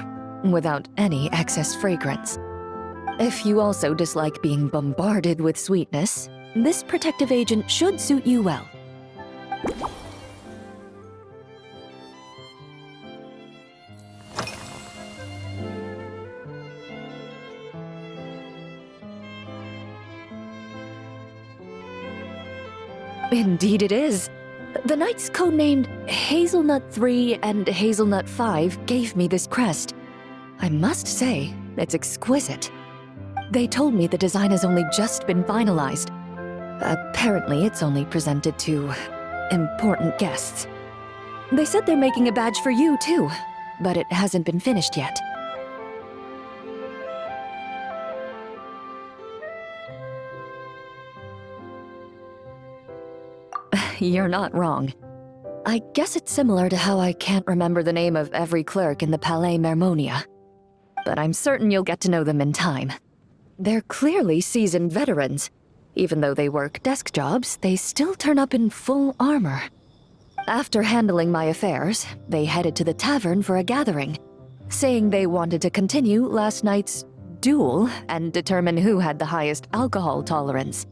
without any excess fragrance. If you also dislike being bombarded with sweetness, this protective agent should suit you well. Indeed it is. The knights codenamed Hazelnut 3 and Hazelnut 5 gave me this crest. I must say, it's exquisite. They told me the design has only just been finalized. Apparently, it's only presented to important guests. They said they're making a badge for you, too, but it hasn't been finished yet. You're not wrong. I guess it's similar to how I can't remember the name of every clerk in the Palais Mermonia. But I'm certain you'll get to know them in time. They're clearly seasoned veterans. Even though they work desk jobs, they still turn up in full armor. After handling my affairs, they headed to the tavern for a gathering, saying they wanted to continue last night's duel and determine who had the highest alcohol tolerance.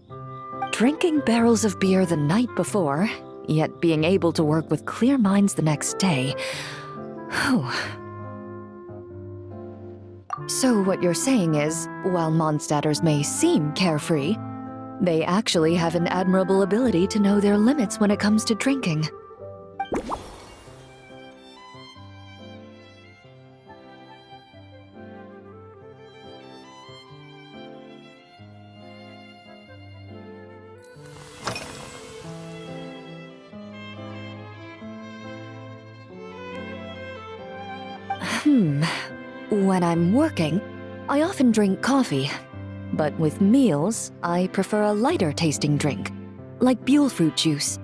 Drinking barrels of beer the night before, yet being able to work with clear minds the next day. Whew. So what you're saying is, while Mondstadters may seem carefree, they actually have an admirable ability to know their limits when it comes to drinking. When I'm working, I often drink coffee. But with meals, I prefer a lighter tasting drink, like Buell fruit juice.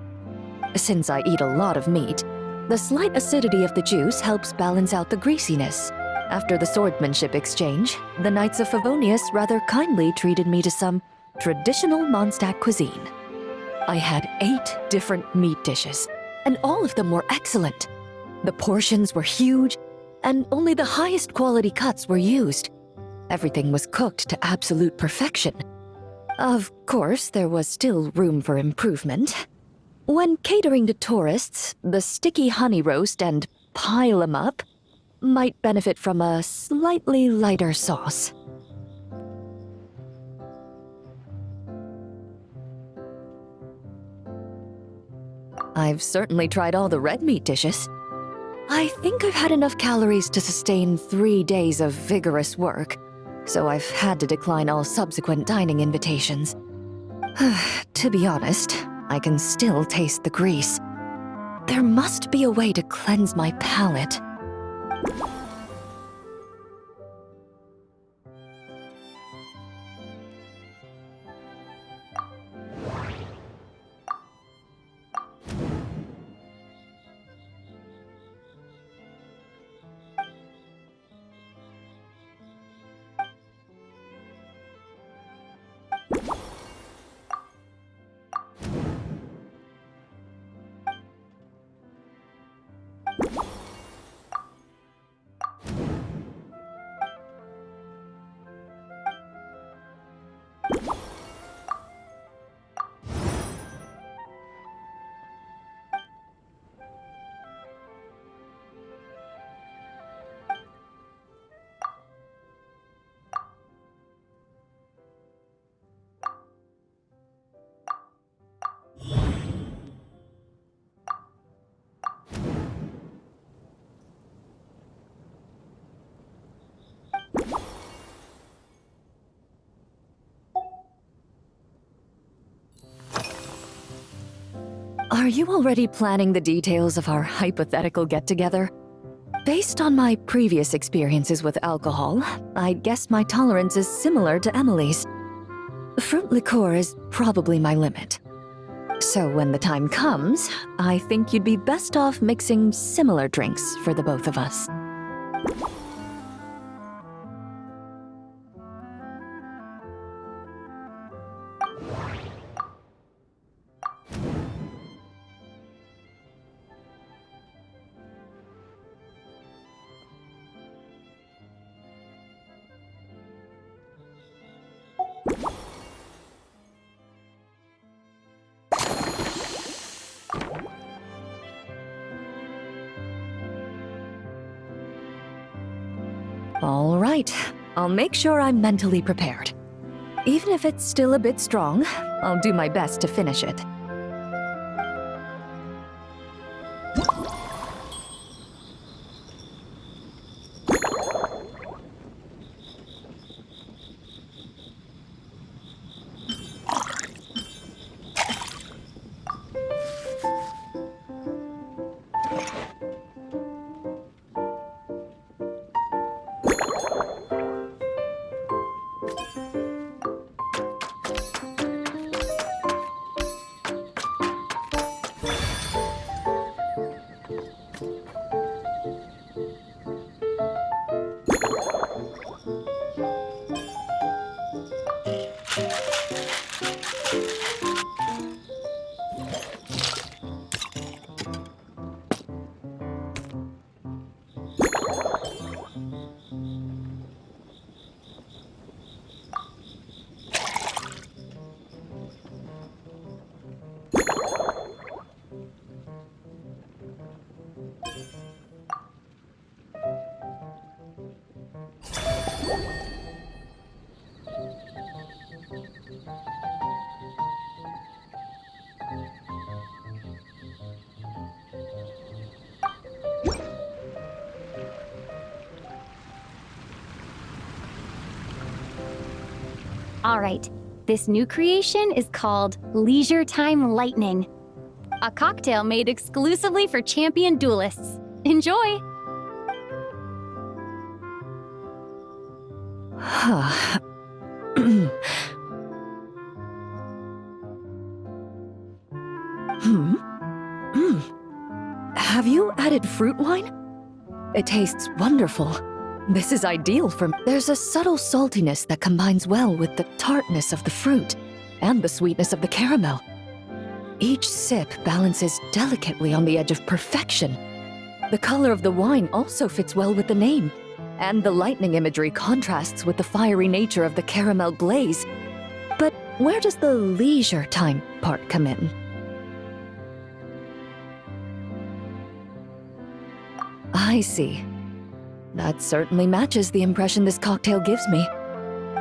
Since I eat a lot of meat, the slight acidity of the juice helps balance out the greasiness. After the swordsmanship exchange, the Knights of Favonius rather kindly treated me to some traditional Mondstadt cuisine. I had 8 different meat dishes, and all of them were excellent. The portions were huge, and only the highest quality cuts were used. Everything was cooked to absolute perfection. Of course, there was still room for improvement. When catering to tourists, the sticky honey roast and pile 'em up might benefit from a slightly lighter sauce. I've certainly tried all the red meat dishes. I think I've had enough calories to sustain 3 days of vigorous work, so I've had to decline all subsequent dining invitations. To be honest, I can still taste the grease. There must be a way to cleanse my palate. Are you already planning the details of our hypothetical get-together? Based on my previous experiences with alcohol, I'd guess my tolerance is similar to Emily's. Fruit liqueur is probably my limit. So when the time comes, I think you'd be best off mixing similar drinks for the both of us. All right, I'll make sure I'm mentally prepared. Even if it's still a bit strong, I'll do my best to finish it. Alright, this new creation is called Leisure Time Lightning. A cocktail made exclusively for champion duelists. Enjoy! Have you added fruit wine? It tastes wonderful. This is ideal for me. There's a subtle saltiness that combines well with the tartness of the fruit and the sweetness of the caramel. Each sip balances delicately on the edge of perfection. The color of the wine also fits well with the name, and the lightning imagery contrasts with the fiery nature of the caramel glaze. But where does the leisure time part come in? I see. That certainly matches the impression this cocktail gives me.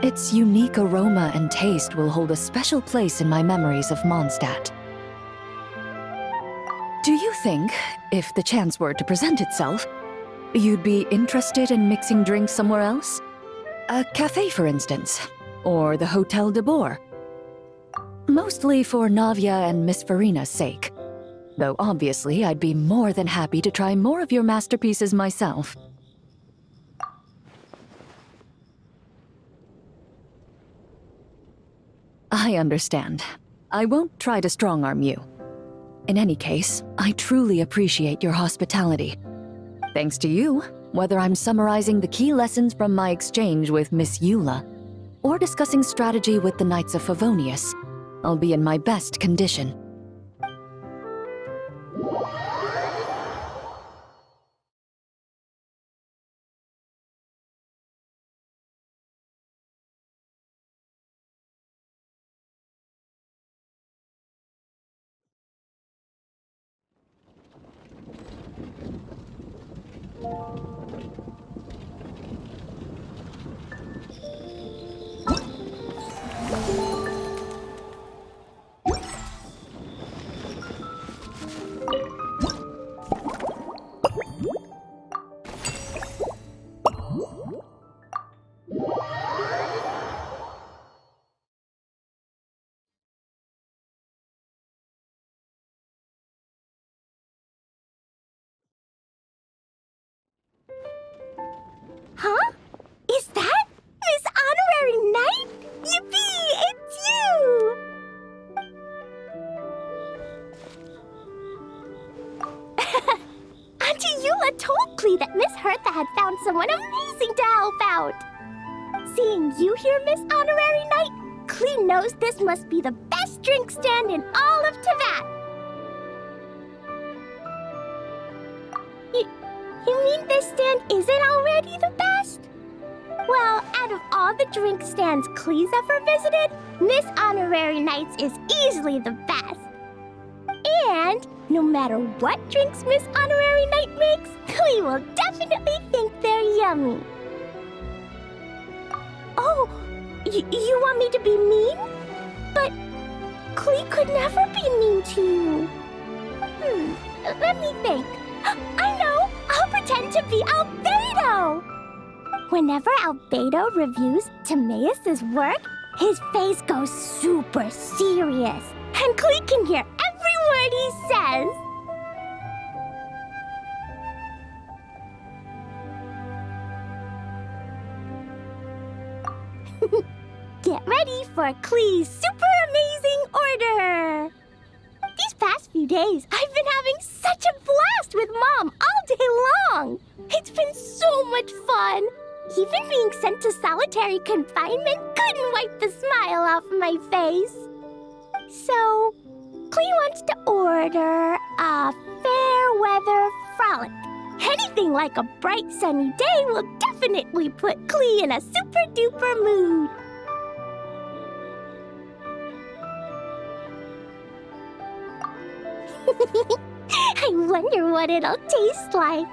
Its unique aroma and taste will hold a special place in my memories of Mondstadt. Do you think, if the chance were to present itself, you'd be interested in mixing drinks somewhere else? A cafe, for instance, or the Hotel de Boer? Mostly for Navia and Miss Farina's sake. Though obviously I'd be more than happy to try more of your masterpieces myself. I understand. I won't try to strong-arm you. In any case, I truly appreciate your hospitality. Thanks to you, whether I'm summarizing the key lessons from my exchange with Miss Eula, or discussing strategy with the Knights of Favonius, I'll be in my best condition. Huh? Is that Miss Honorary Knight? Yippee! It's you! Auntie Eula told Klee that Miss Hertha had found someone amazing to help out. Seeing you here, Miss Honorary Knight, Klee knows this must be the best drink stand in all of Teyvat. You mean this stand isn't already the best? Well, out of all the drink stands Klee's ever visited, Miss Honorary Knight's is easily the best. And no matter what drinks Miss Honorary Knight makes, Klee will definitely think they're yummy. Oh, you want me to be mean? But Klee could never be mean to you. Let me think. I know! I'll pretend to be Albedo! Whenever Albedo reviews Timaeus' work, his face goes super serious, and Klee can hear every word he says. Get ready for Klee's super amazing order! These past few days, I've been having such a blast with Mom all day long! It's been so much fun! Even being sent to solitary confinement couldn't wipe the smile off my face. So, Klee wants to order a fair weather frolic. Anything like a bright sunny day will definitely put Klee in a super duper mood. I wonder what it'll taste like.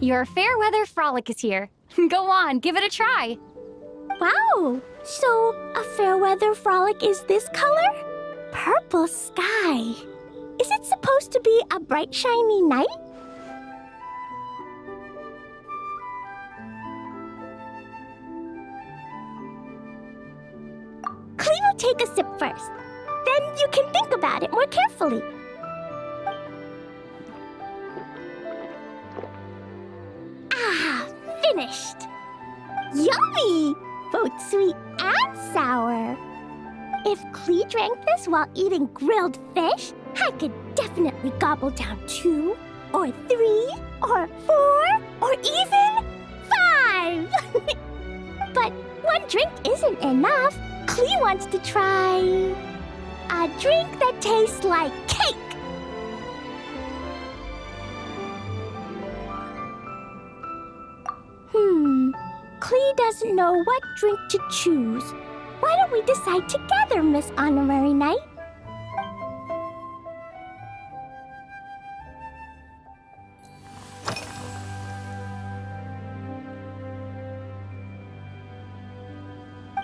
Your fair weather frolic is here. Go on, give it a try. Wow! So, a fair weather frolic is this color? Purple sky. Is it supposed to be a bright, shiny night? Klee will take a sip first. Then you can think about it more carefully. Ah, finished. Yummy! Both sweet and sour. If Klee drank this while eating grilled fish, I could definitely gobble down 2, or 3, or 4, or even 5! But one drink isn't enough. Klee wants to try a drink that tastes like cake. Klee doesn't know what drink to choose. Why don't we decide together, Miss Honorary Knight?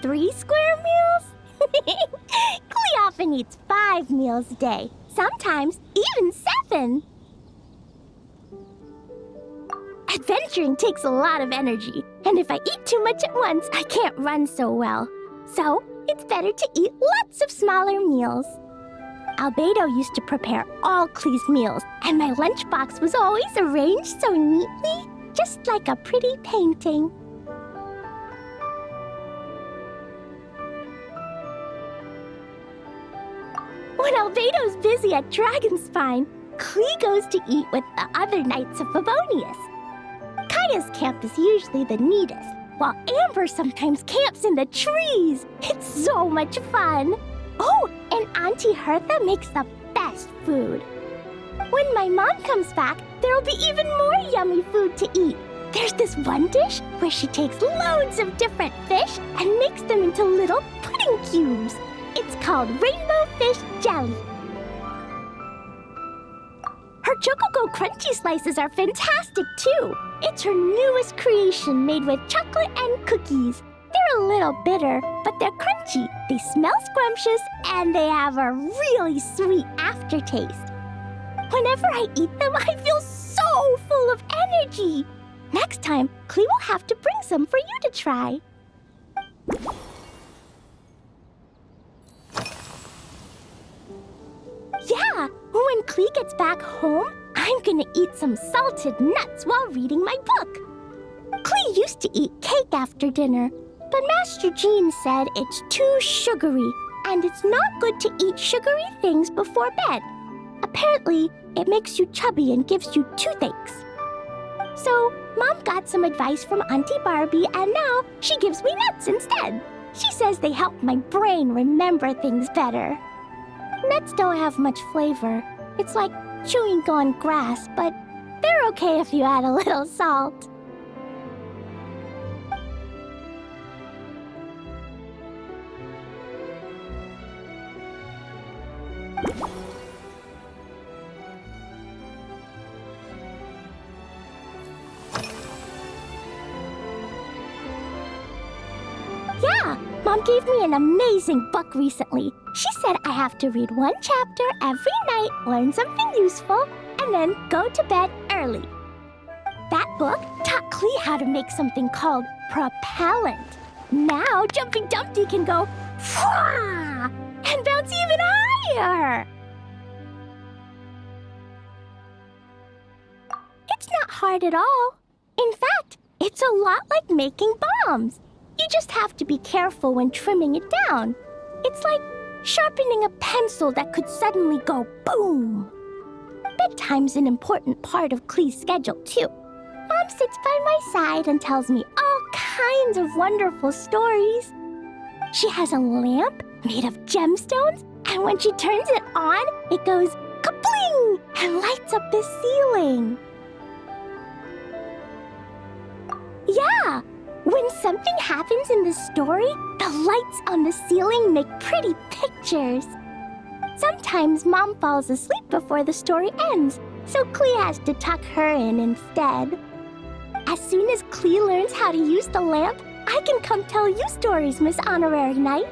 Three square meals? Klee often eats 5 meals a day, sometimes even 7. Adventuring takes a lot of energy, and if I eat too much at once, I can't run so well. So, it's better to eat lots of smaller meals. Albedo used to prepare all Klee's meals, and my lunchbox was always arranged so neatly, just like a pretty painting. When Albedo's busy at Dragonspine, Klee goes to eat with the other Knights of Favonius. Kaya's camp is usually the neatest, while Amber sometimes camps in the trees. It's so much fun. Oh, and Auntie Hertha makes the best food. When my mom comes back, there'll be even more yummy food to eat. There's this one dish where she takes loads of different fish and makes them into little pudding cubes. It's called Rainbow Fish Jelly. Her Chocogo Crunchy Slices are fantastic, too. It's her newest creation made with chocolate and cookies. They're a little bitter, but they're crunchy. They smell scrumptious, and they have a really sweet aftertaste. Whenever I eat them, I feel so full of energy. Next time, Klee will have to bring some for you to try. Yeah, when Klee gets back home, I'm gonna eat some salted nuts while reading my book. Klee used to eat cake after dinner, but Master Jean said it's too sugary, and it's not good to eat sugary things before bed. Apparently, it makes you chubby and gives you toothaches. So, Mom got some advice from Auntie Barbie, and now she gives me nuts instead. She says they help my brain remember things better. Nuts don't have much flavor. It's like chewing on grass, but they're okay if you add a little salt. Yeah, Mom gave me an amazing book recently. She said I have to read one chapter every night, learn something useful, and then go to bed early. That book taught Klee how to make something called propellant. Now Jumping Dumpty can go Fwah! And bounce even higher. It's not hard at all. In fact, it's a lot like making bombs. You just have to be careful when trimming it down. It's like sharpening a pencil that could suddenly go boom. Bedtime's an important part of Klee's schedule, too. Mom sits by my side and tells me all kinds of wonderful stories. She has a lamp made of gemstones, and when she turns it on, it goes kabling and lights up the ceiling. Yeah! When something happens in the story, the lights on the ceiling make pretty pictures. Sometimes Mom falls asleep before the story ends, so Klee has to tuck her in instead. As soon as Klee learns how to use the lamp, I can come tell you stories, Miss Honorary Knight.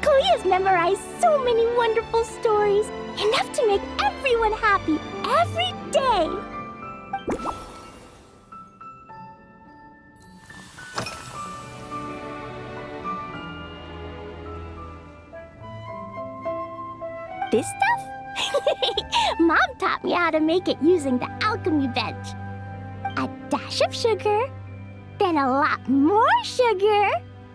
Klee has memorized so many wonderful stories, enough to make everyone happy every day. This stuff? Mom taught me how to make it using the alchemy bench. A dash of sugar, then a lot more sugar,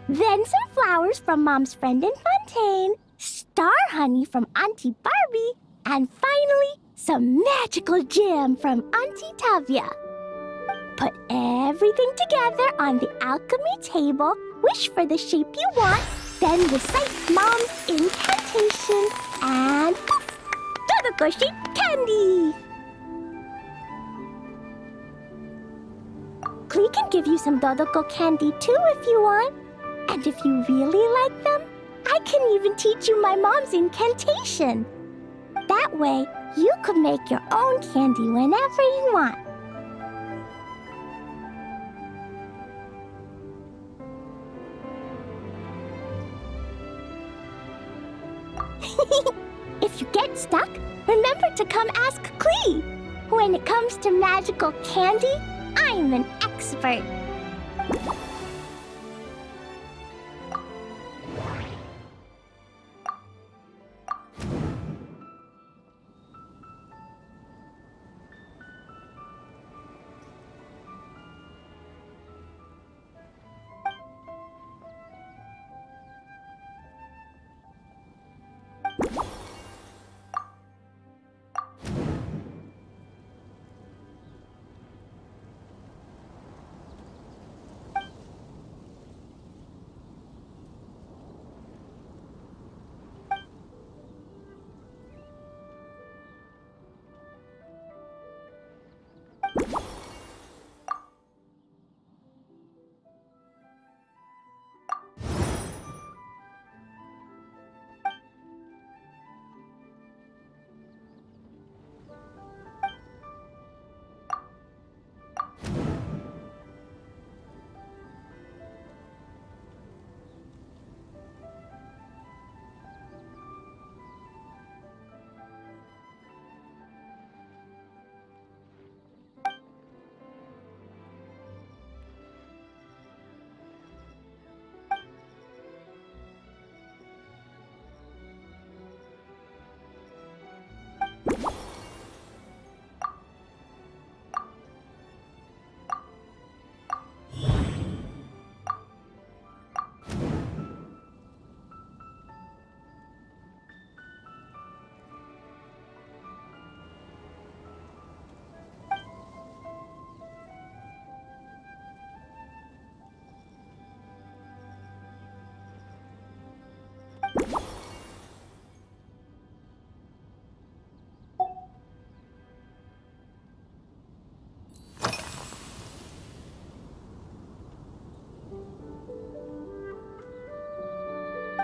then some flowers from Mom's friend in Fontaine, star honey from Auntie Barbie, and finally, some magical jam from Auntie Tavia. Put everything together on the alchemy table, wish for the shape you want, then recite Mom's incantation, and poof! Dodoko-shaped candy! Klee can give you some Dodoko candy too if you want. And if you really like them, I can even teach you my mom's incantation. That way, you could make your own candy whenever you want. If you get stuck, remember to come ask Klee. When it comes to magical candy, I'm an expert.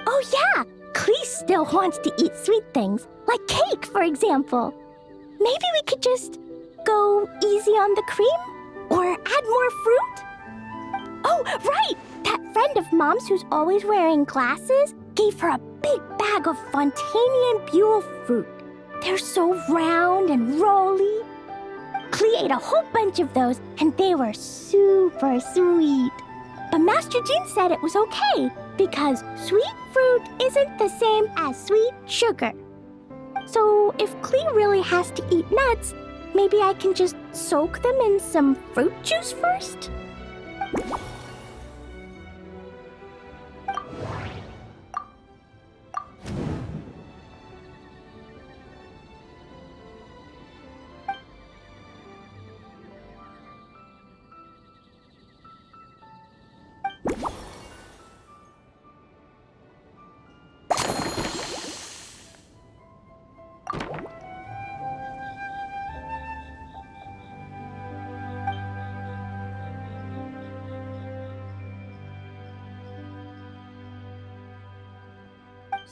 Oh yeah, Klee still wants to eat sweet things, like cake, for example. Maybe we could just go easy on the cream? Or add more fruit? Oh, right! That friend of Mom's who's always wearing glasses gave her a big bag of Fontaine Buell fruit. They're so round and rolly. Klee ate a whole bunch of those, and they were super sweet. But Master Jean said it was okay, because sweet fruit isn't the same as sweet sugar. So if Klee really has to eat nuts, maybe I can just soak them in some fruit juice first?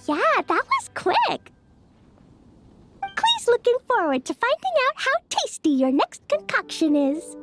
Yeah, that was quick. Klee's looking forward to finding out how tasty your next concoction is.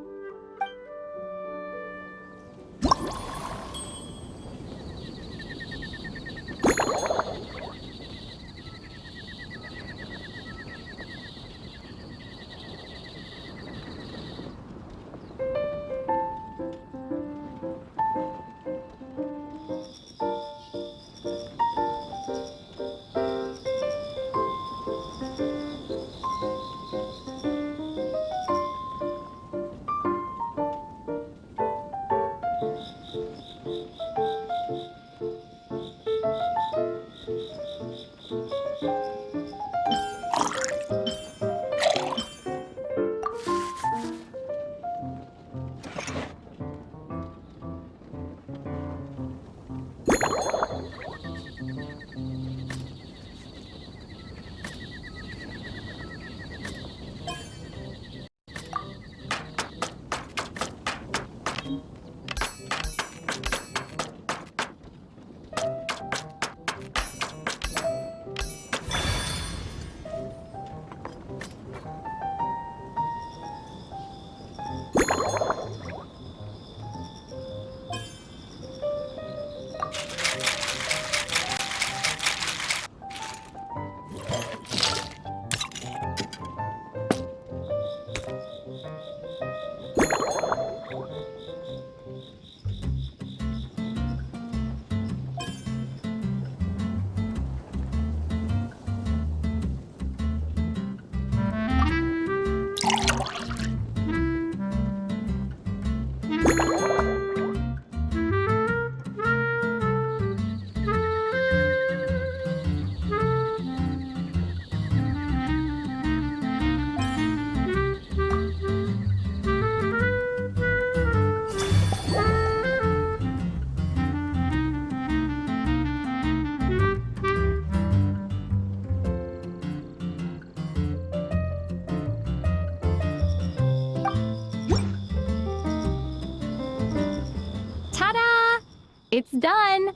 It's done!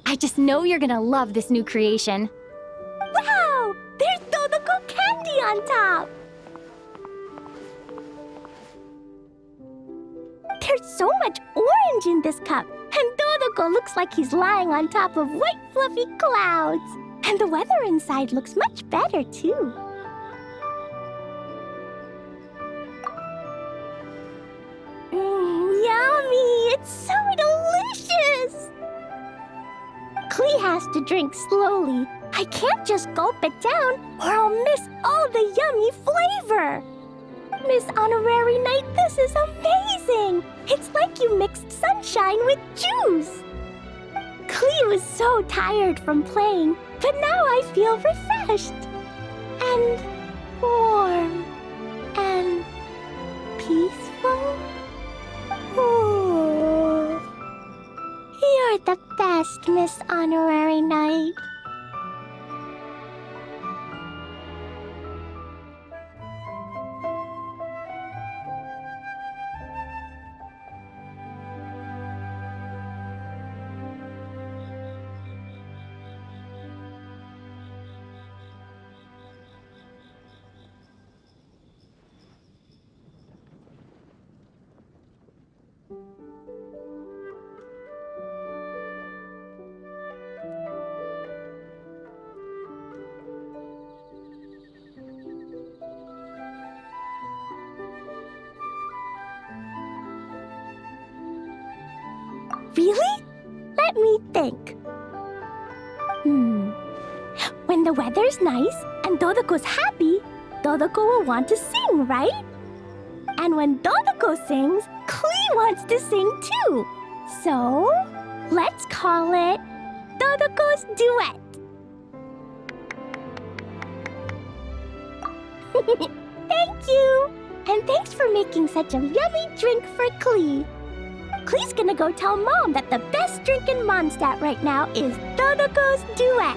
I just know you're gonna love this new creation. Wow! There's Dodoko candy on top! There's so much orange in this cup, and Dodoko looks like he's lying on top of white fluffy clouds. And the weather inside looks much better, too. Yummy! It's so delicious! Klee has to drink slowly. I can't just gulp it down, or I'll miss all the yummy flavor. Miss Honorary Knight, this is amazing! It's like you mixed sunshine with juice. Klee was so tired from playing, but now I feel refreshed. And warm. And peaceful. Ooh. You're the best, Miss Honorary Knight. Really? Let me think. When the weather's nice and Dodoko's happy, Dodoko will want to sing, right? And when Dodoko sings, Klee wants to sing too. So, let's call it Dodoko's Duet. Thank you! And thanks for making such a yummy drink for Klee. Klee's gonna go tell Mom that the best drink in Mondstadt right now is Dodoko's Duet.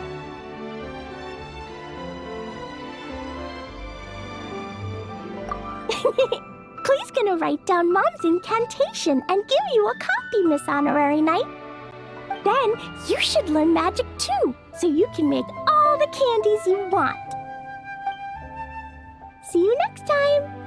Klee's gonna write down Mom's incantation and give you a copy, Miss Honorary Knight. Then you should learn magic too, so you can make all the candies you want. See you next time!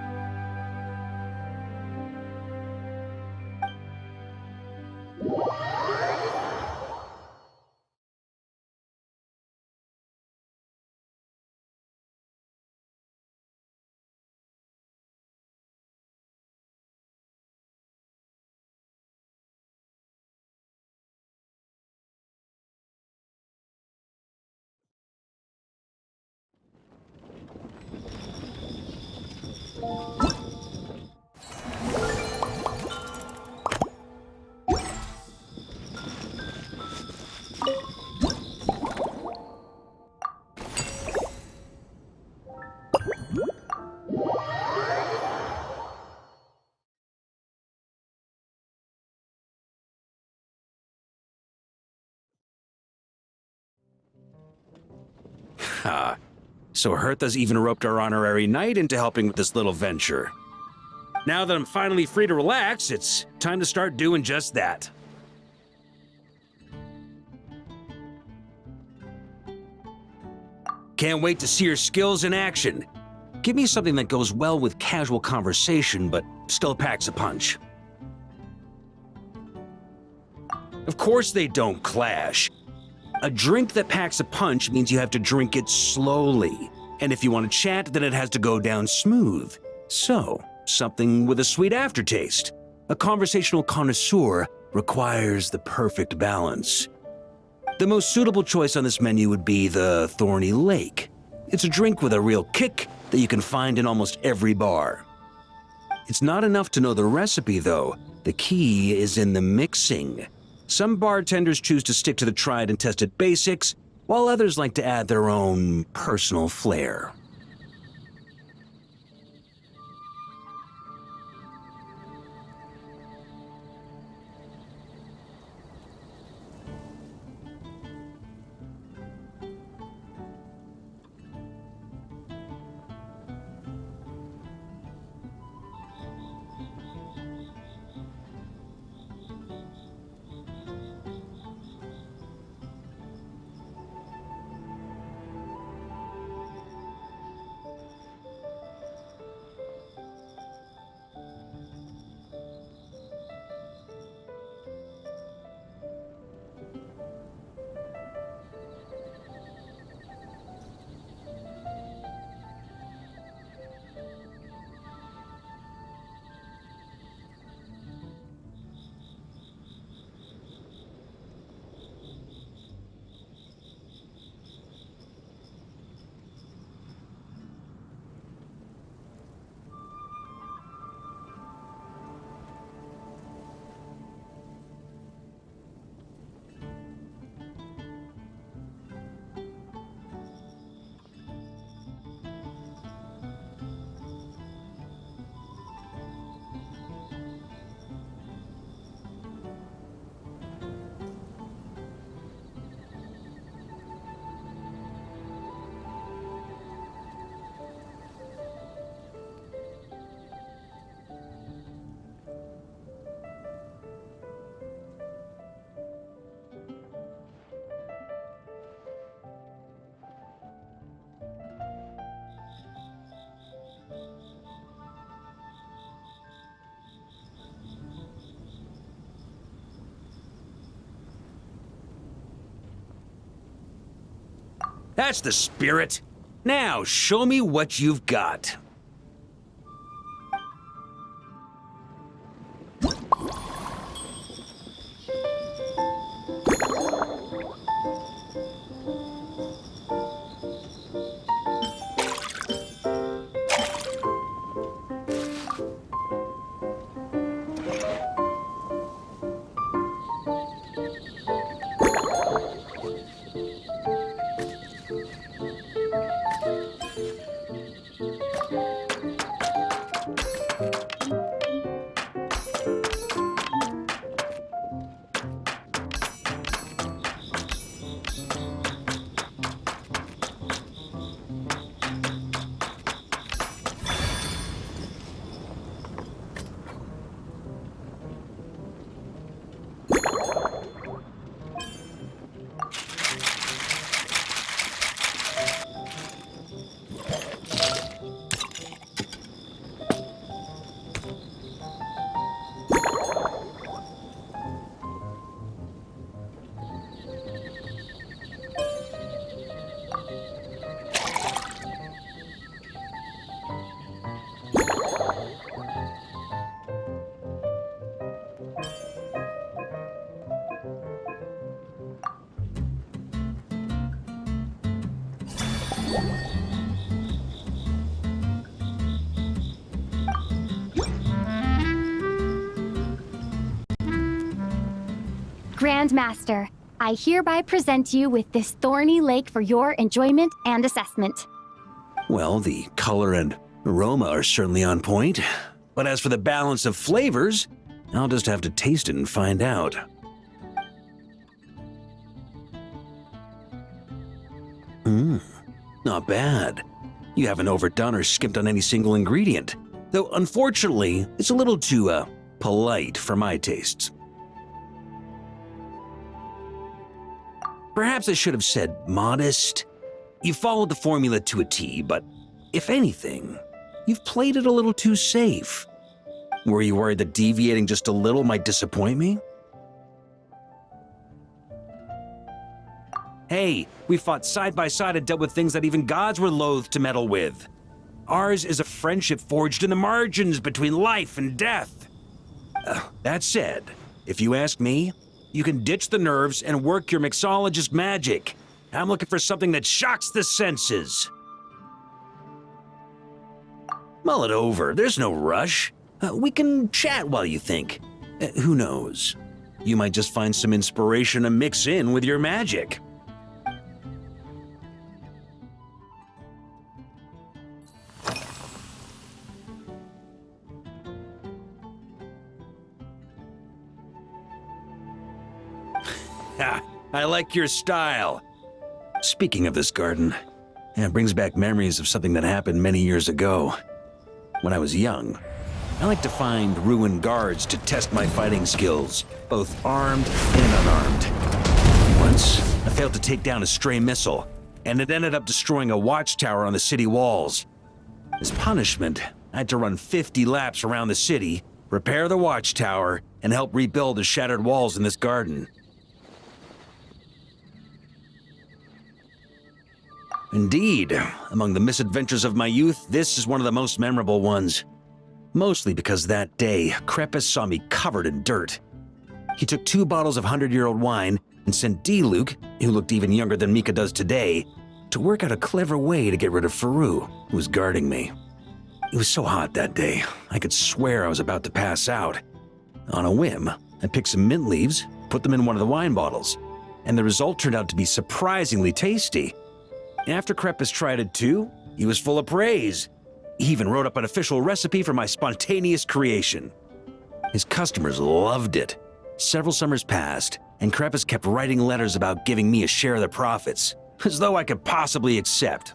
Ha. So Hertha's even roped our honorary knight into helping with this little venture. Now that I'm finally free to relax, it's time to start doing just that. Can't wait to see your skills in action. Give me something that goes well with casual conversation, but still packs a punch. Of course they don't clash. A drink that packs a punch means you have to drink it slowly. And if you want to chat, then it has to go down smooth. So, something with a sweet aftertaste. A conversational connoisseur requires the perfect balance. The most suitable choice on this menu would be the Thorny Lake. It's a drink with a real kick that you can find in almost every bar. It's not enough to know the recipe, though. The key is in the mixing. Some bartenders choose to stick to the tried and tested basics, while others like to add their own personal flair. That's the spirit. Now, show me what you've got. Grandmaster, I hereby present you with this thorny lake for your enjoyment and assessment. Well, the color and aroma are certainly on point. But as for the balance of flavors, I'll just have to taste it and find out. Not bad. You haven't overdone or skimped on any single ingredient. Though, unfortunately, it's a little too, polite for my tastes. Perhaps I should have said modest. You followed the formula to a T, but if anything, you've played it a little too safe. Were you worried that deviating just a little might disappoint me? Hey, we fought side by side and dealt with things that even gods were loath to meddle with. Ours is a friendship forged in the margins between life and death. That said, if you ask me, you can ditch the nerves and work your mixologist magic. I'm looking for something that shocks the senses. Mull it over, there's no rush. We can chat while you think. Who knows? You might just find some inspiration to mix in with your magic. I like your style. Speaking of this garden, it brings back memories of something that happened many years ago. When I was young, I liked to find ruined guards to test my fighting skills, both armed and unarmed. Once, I failed to take down a stray missile, and it ended up destroying a watchtower on the city walls. As punishment, I had to run 50 laps around the city, repair the watchtower, and help rebuild the shattered walls in this garden. Indeed, among the misadventures of my youth, this is one of the most memorable ones. Mostly because that day, Crepus saw me covered in dirt. He took 2 bottles of 100-year-old wine and sent D-Luke, who looked even younger than Mika does today, to work out a clever way to get rid of Faru, who was guarding me. It was so hot that day, I could swear I was about to pass out. On a whim, I picked some mint leaves, put them in one of the wine bottles, and the result turned out to be surprisingly tasty. After Crepus tried it too, he was full of praise. He even wrote up an official recipe for my spontaneous creation. His customers loved it. Several summers passed, and Crepus kept writing letters about giving me a share of the profits, as though I could possibly accept.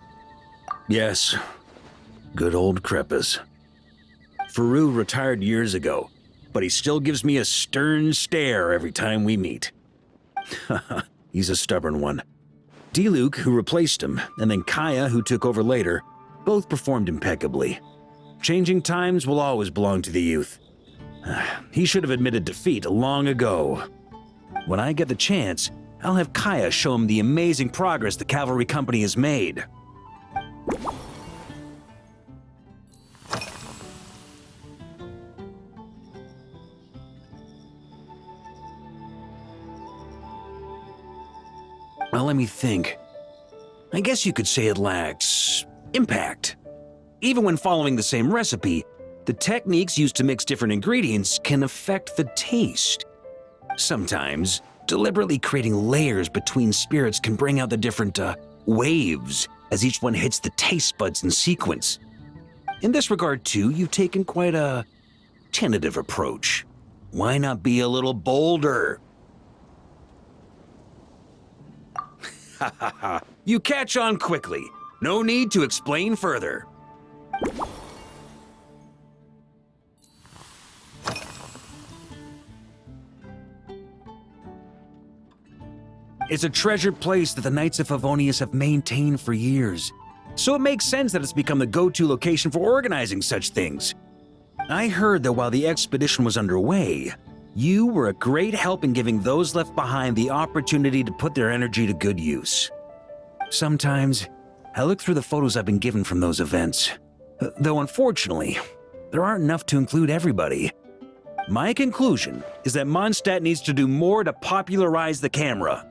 Yes, good old Crepus. Faru retired years ago, but he still gives me a stern stare every time we meet. He's a stubborn one. D-Luke, who replaced him, and then Kaya, who took over later, both performed impeccably. Changing times will always belong to the youth. He should have admitted defeat long ago. When I get the chance, I'll have Kaya show him the amazing progress the cavalry company has made. Well, let me think. I guess you could say it lacks impact. Even when following the same recipe, the techniques used to mix different ingredients can affect the taste. Sometimes, deliberately creating layers between spirits can bring out the different waves as each one hits the taste buds in sequence. In this regard, too, you've taken quite a tentative approach. Why not be a little bolder? Ha ha ha. You catch on quickly. No need to explain further. It's a treasured place that the Knights of Favonius have maintained for years, so it makes sense that it's become the go-to location for organizing such things. I heard that while the expedition was underway, you were a great help in giving those left behind the opportunity to put their energy to good use. Sometimes, I look through the photos I've been given from those events, though unfortunately, there aren't enough to include everybody. My conclusion is that Mondstadt needs to do more to popularize the camera.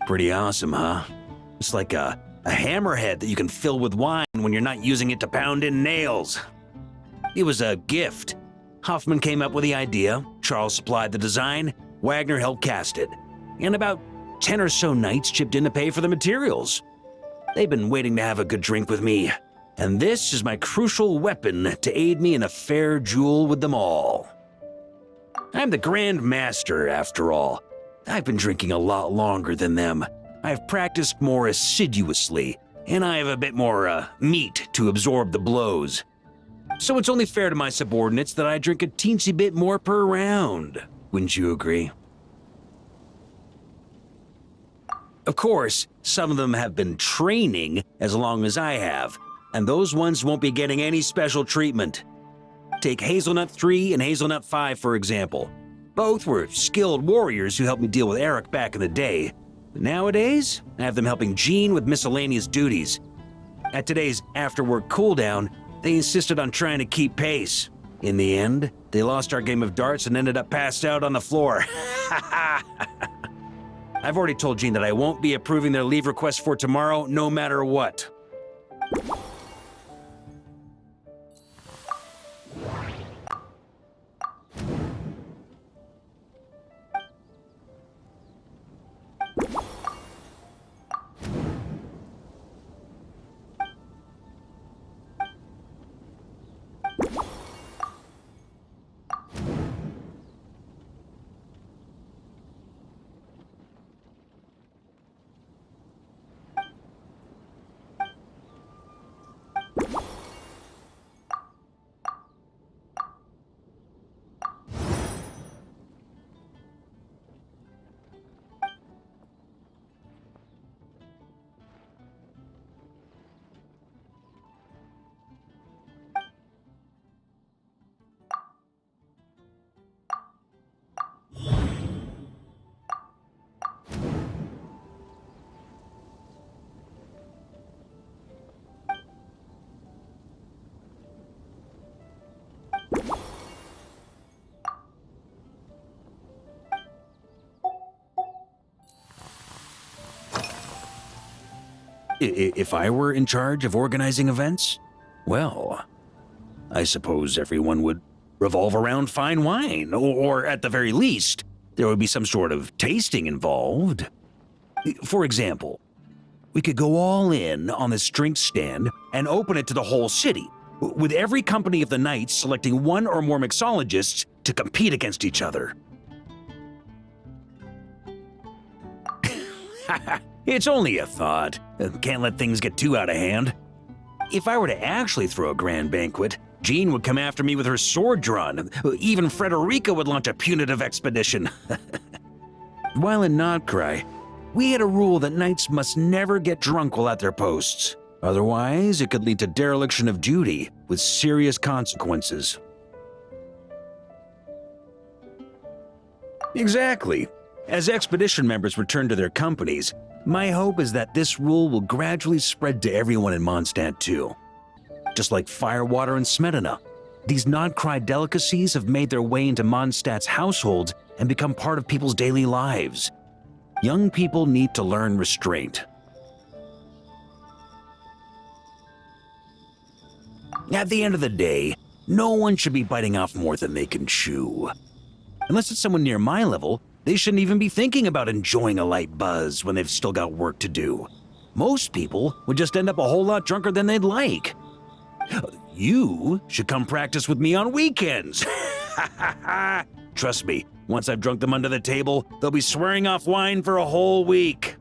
Pretty awesome, huh? It's like a hammerhead that you can fill with wine when you're not using it to pound in nails. It was a gift. Hoffman came up with the idea, Charles supplied the design, Wagner helped cast it, and about 10 or so knights chipped in to pay for the materials. They've been waiting to have a good drink with me, and this is my crucial weapon to aid me in a fair duel with them all. I'm the Grand Master, after all. I've been drinking a lot longer than them. I've practiced more assiduously, and I have a bit more meat to absorb the blows. So it's only fair to my subordinates that I drink a teensy bit more per round. Wouldn't you agree? Of course, some of them have been training as long as I have, and those ones won't be getting any special treatment. Take Hazelnut 3 and Hazelnut 5, for example. Both were skilled warriors who helped me deal with Eric back in the day. But nowadays, I have them helping Jean with miscellaneous duties. At today's after-work cooldown, they insisted on trying to keep pace. In the end, they lost our game of darts and ended up passed out on the floor. I've already told Jean that I won't be approving their leave request for tomorrow, no matter what. If I were in charge of organizing events, well, I suppose everyone would revolve around fine wine, or at the very least, there would be some sort of tasting involved. For example, we could go all in on this drink stand and open it to the whole city, with every company of the Knights selecting one or more mixologists to compete against each other. It's only a thought. Can't let things get too out of hand. If I were to actually throw a grand banquet, Jean would come after me with her sword drawn. Even Frederica would launch a punitive expedition. While in Nod-Krai, we had a rule that knights must never get drunk while at their posts. Otherwise, it could lead to dereliction of duty with serious consequences. Exactly. As expedition members return to their companies, my hope is that this rule will gradually spread to everyone in Mondstadt too. Just like firewater and Smedina, these Nod-Krai delicacies have made their way into Mondstadt's households and become part of people's daily lives. Young people need to learn restraint. At the end of the day, no one should be biting off more than they can chew. Unless it's someone near my level, they shouldn't even be thinking about enjoying a light buzz when they've still got work to do. Most people would just end up a whole lot drunker than they'd like. You should come practice with me on weekends. Trust me, once I've drunk them under the table, they'll be swearing off wine for a whole week.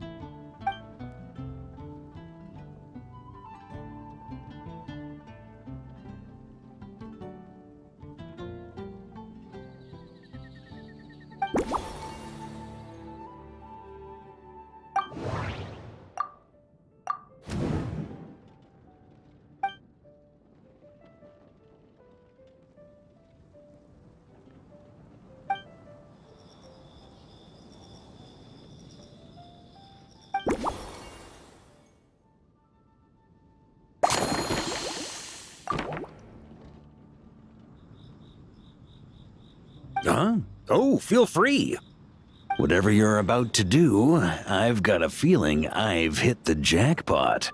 Huh? Oh, feel free. Whatever you're about to do, I've got a feeling I've hit the jackpot.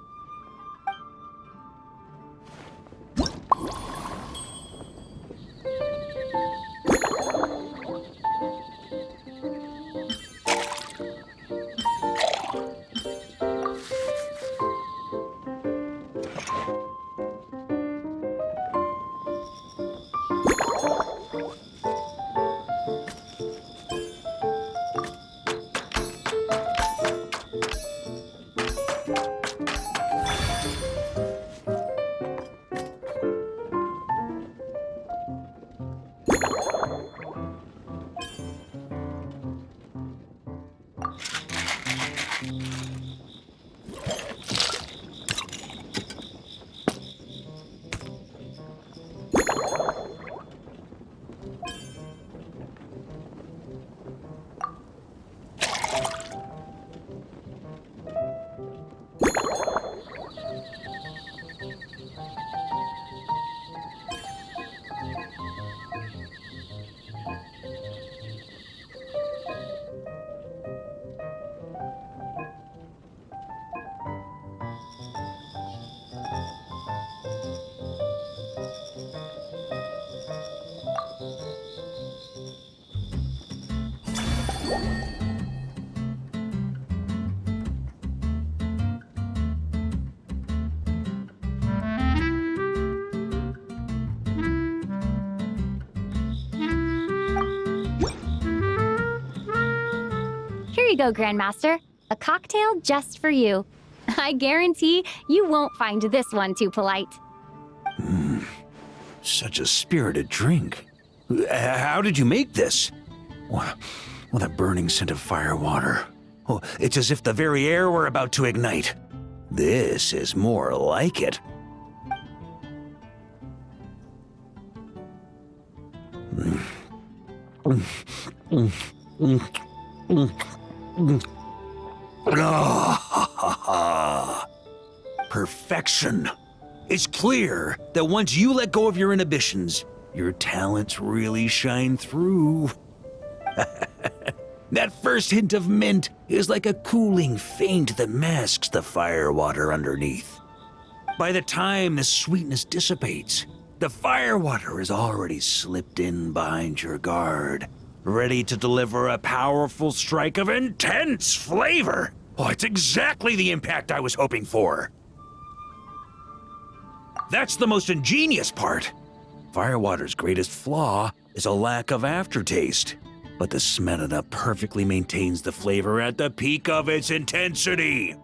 Here you go, Grandmaster. A cocktail just for you. I guarantee you won't find this one too polite. Such a spirited drink. How did you make this? Well, that burning scent of firewater. Oh, it's as if the very air were about to ignite. This is more like it. Perfection. It's clear that once you let go of your inhibitions, your talents really shine through. That first hint of mint is like a cooling feint that masks the firewater underneath. By the time the sweetness dissipates, the firewater is already slipped in behind your guard, ready to deliver a powerful strike of intense flavor. Oh, it's exactly the impact I was hoping for. That's the most ingenious part. Firewater's greatest flaw is a lack of aftertaste, but the Smelana perfectly maintains the flavor at the peak of its intensity.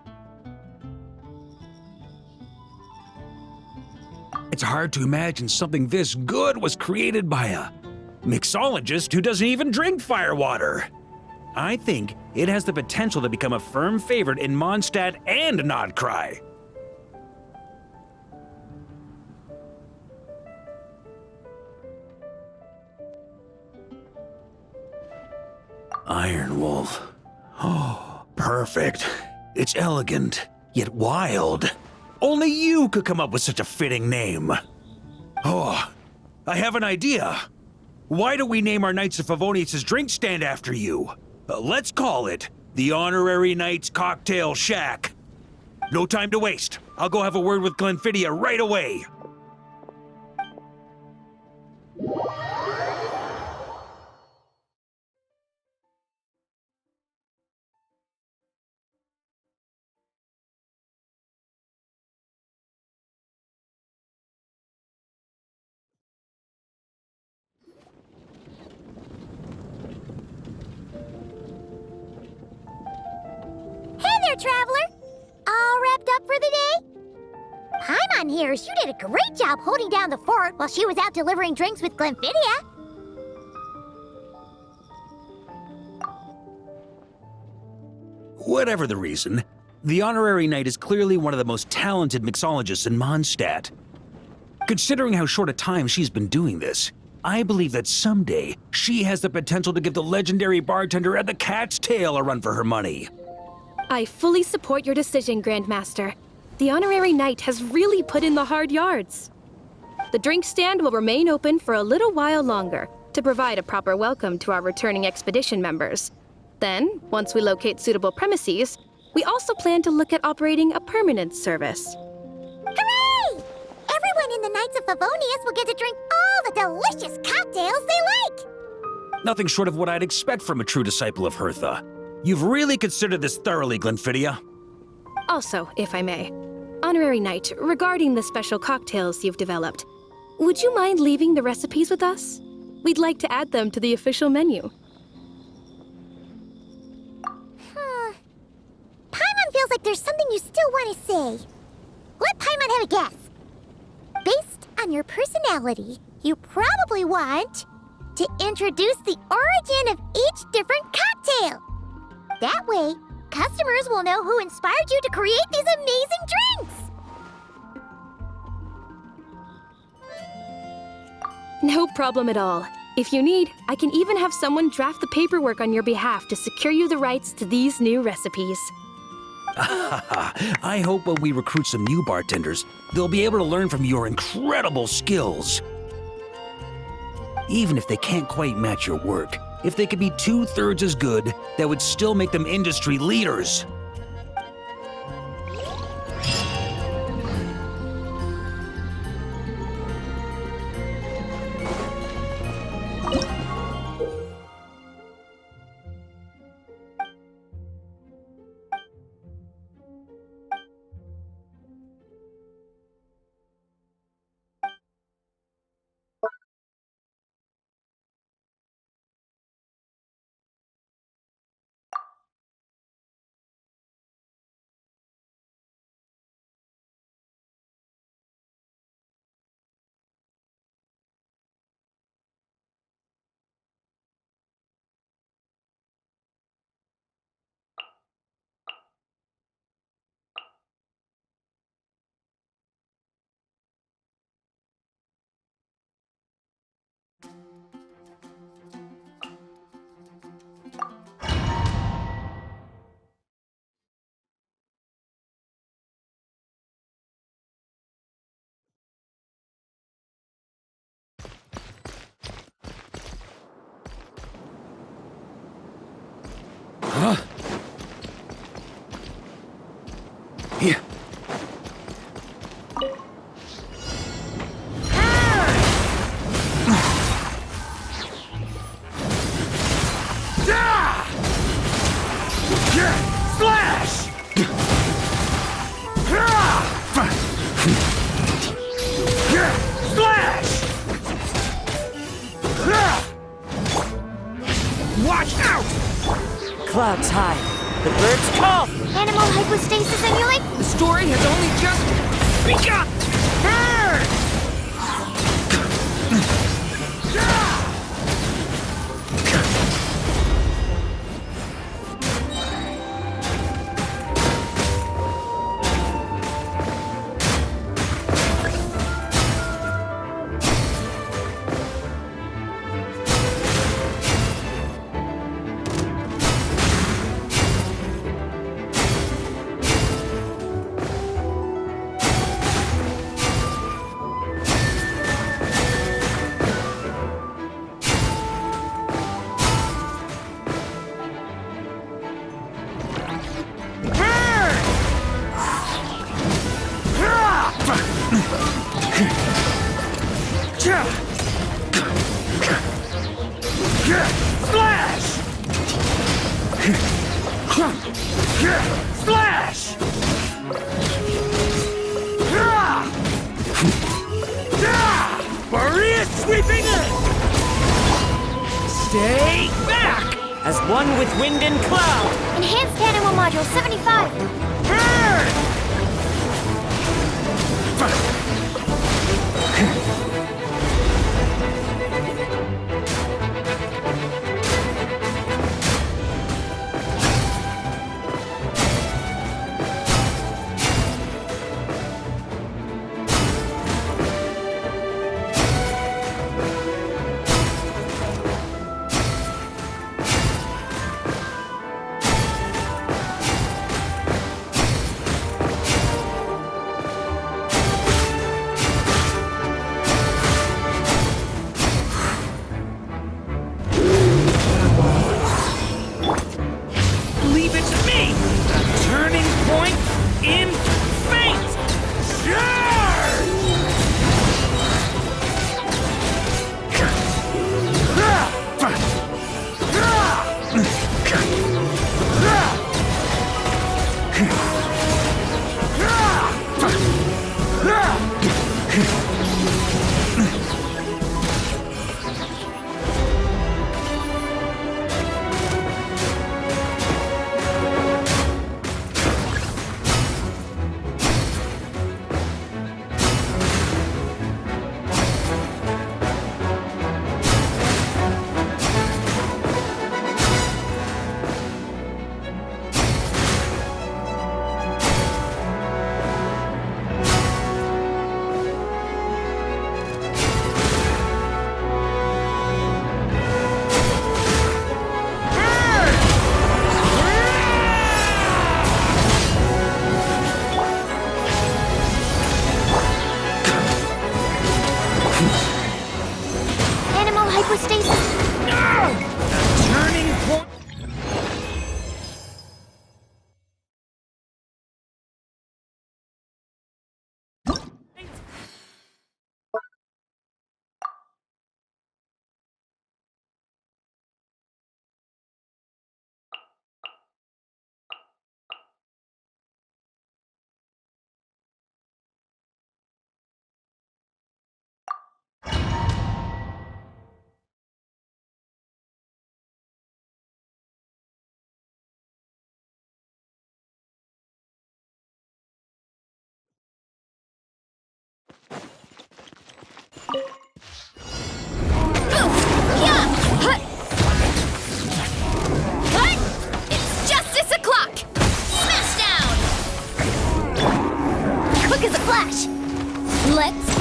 It's hard to imagine something this good was created by a mixologist who doesn't even drink firewater. I think it has the potential to become a firm favorite in Mondstadt and Nod-Krai. Iron Wolf. Oh, perfect. It's elegant, yet wild. Only you could come up with such a fitting name. Oh, I have an idea. Why don't we name our Knights of Favonius' drink stand after you? Let's call it the Honorary Knights Cocktail Shack. No time to waste. I'll go have a word with Glenfiddich right away. Traveler, all wrapped up for the day? Paimon hears you did a great job holding down the fort while she was out delivering drinks with Glenfiddich. Whatever the reason, the Honorary Knight is clearly one of the most talented mixologists in Mondstadt. Considering how short a time she's been doing this, I believe that someday she has the potential to give the legendary bartender at the Cat's Tail a run for her money. I fully support your decision, Grandmaster. The Honorary Knight has really put in the hard yards. The drink stand will remain open for a little while longer to provide a proper welcome to our returning expedition members. Then, once we locate suitable premises, we also plan to look at operating a permanent service. Hooray! Everyone in the Knights of Favonius will get to drink all the delicious cocktails they like! Nothing short of what I'd expect from a true disciple of Hertha. You've really considered this thoroughly, Glenfiddia. Also, if I may, Honorary Knight, regarding the special cocktails you've developed, would you mind leaving the recipes with us? We'd like to add them to the official menu. Paimon feels like there's something you still want to say. Let Paimon have a guess. Based on your personality, you probably want to introduce the origin of each different cocktail. That way, customers will know who inspired you to create these amazing drinks. No problem at all. If you need, I can even have someone draft the paperwork on your behalf to secure you the rights to these new recipes. I hope when we recruit some new bartenders, they'll be able to learn from your incredible skills. Even if they can't quite match your work, if they could be 2/3 as good, that would still make them industry leaders. Huh? Yeah. Slash! Slash! Watch out! Clouds high. The birds call. Animal hypostasis emulate? The story has only just begun. Slash! Maria sweeping in! Stay back! As one with wind and cloud. Enhanced Animal Module 75.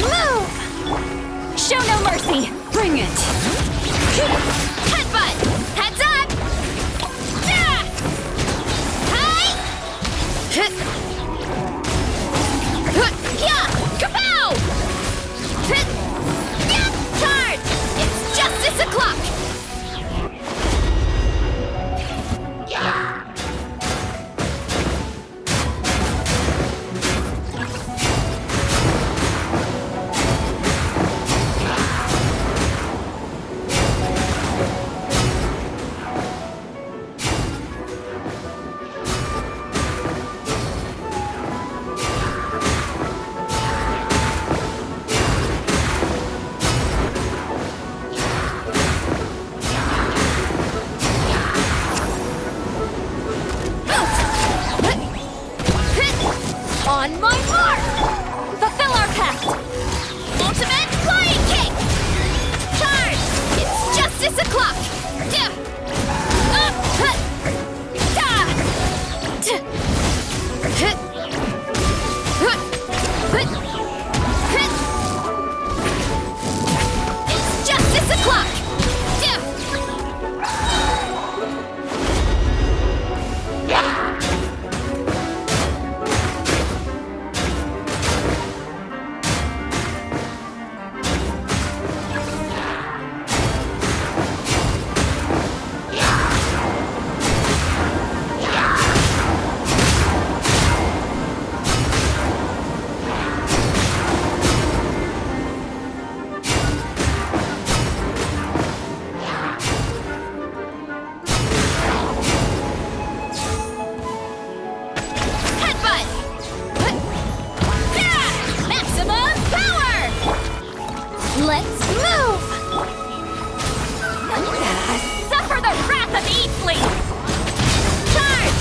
Move! Show no mercy! Bring it! Headbutt! Heads up! Hi! Kapow! Charge! It's justice o'clock! On my mark! Fulfill our pact! Ultimate flying kick! Charge! It's justice o'clock! It's justice o'clock! Let's move! Suffer the wrath of Eatly! Charge!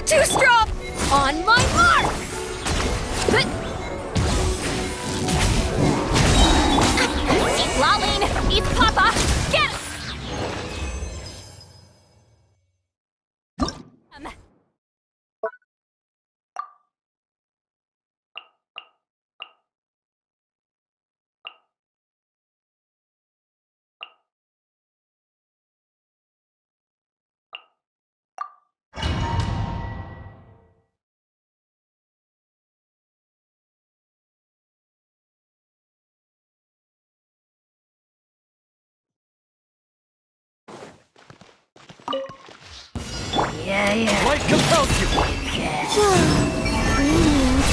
Too strong! On my mark! Eat Lalin! Eat Papa! Get it! Light compels you!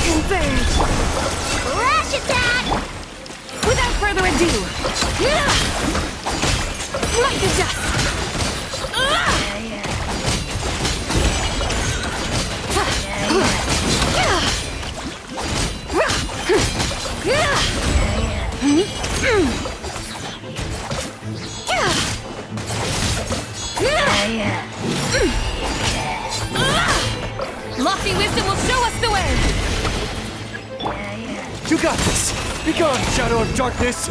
Converge! Rush attack! Without further ado, like the dust! Lofty wisdom will show us the way! You got this! Be gone, Shadow of Darkness!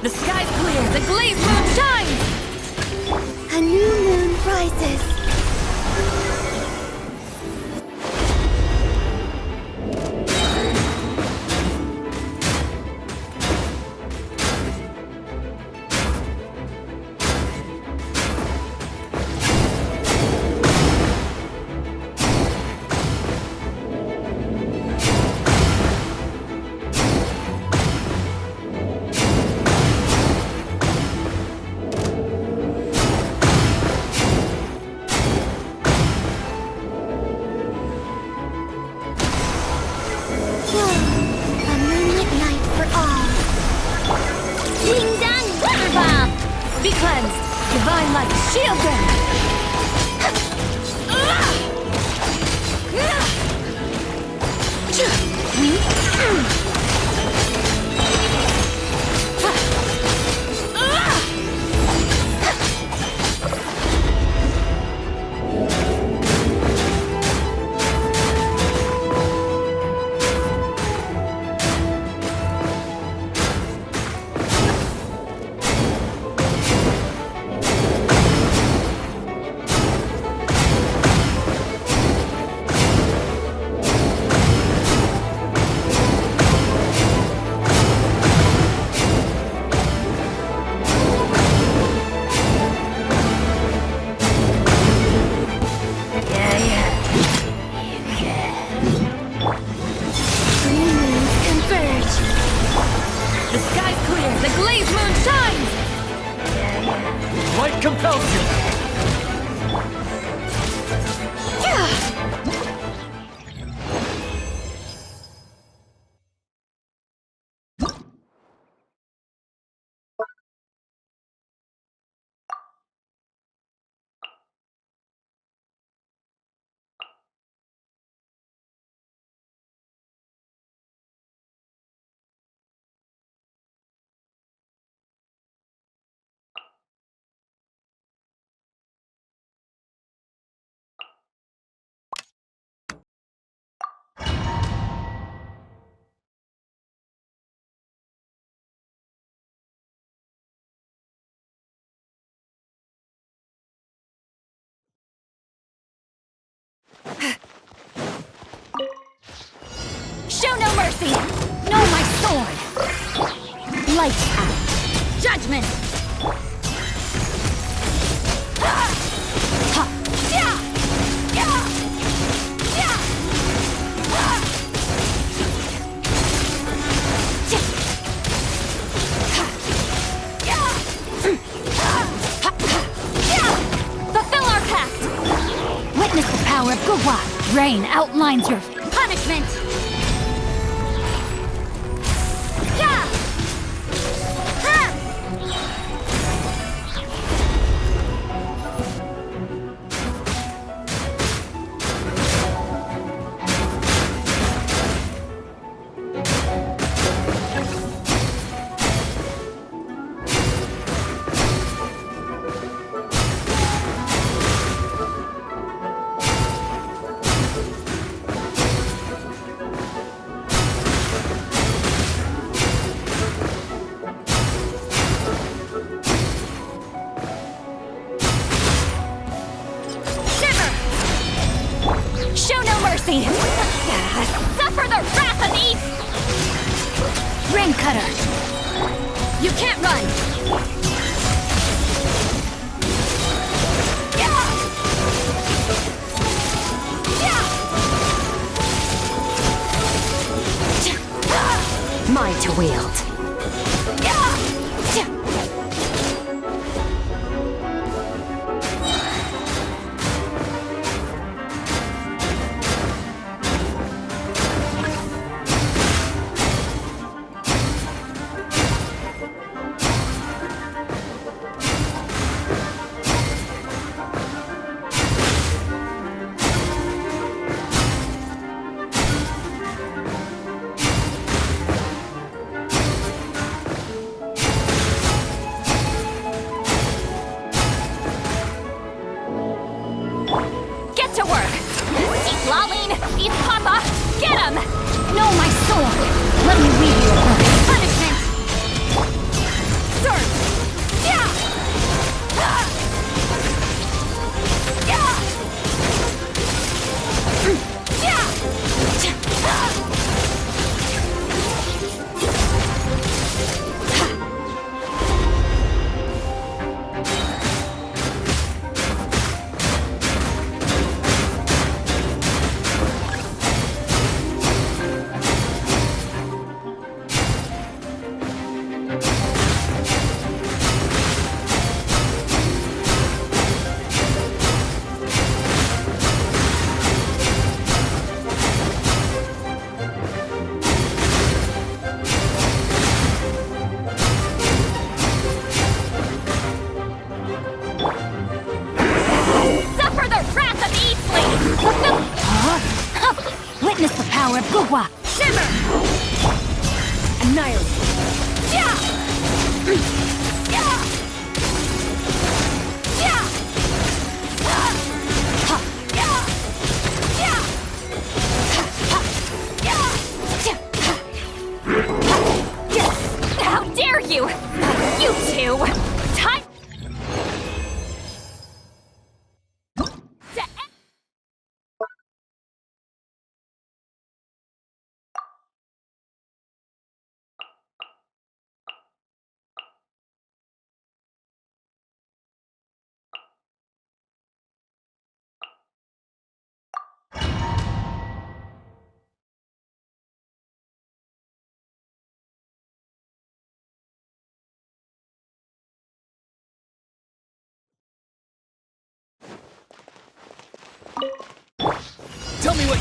The sky's clear, the glazed moon shines! A new moon rises. A moonlit night for all. Ding dong, water bomb! Be cleansed! Divine light, shield them! Three moons converge. The sky's clear, the glazed moon shines! Light compels you! Show no mercy! No, my sword! Lights out! Judgment! Fulfill our pact! Witness the power of Guwa! Rain outlines your punishment! Suffer the wrath of East! Ring Cutter! You can't run! Mine to wield.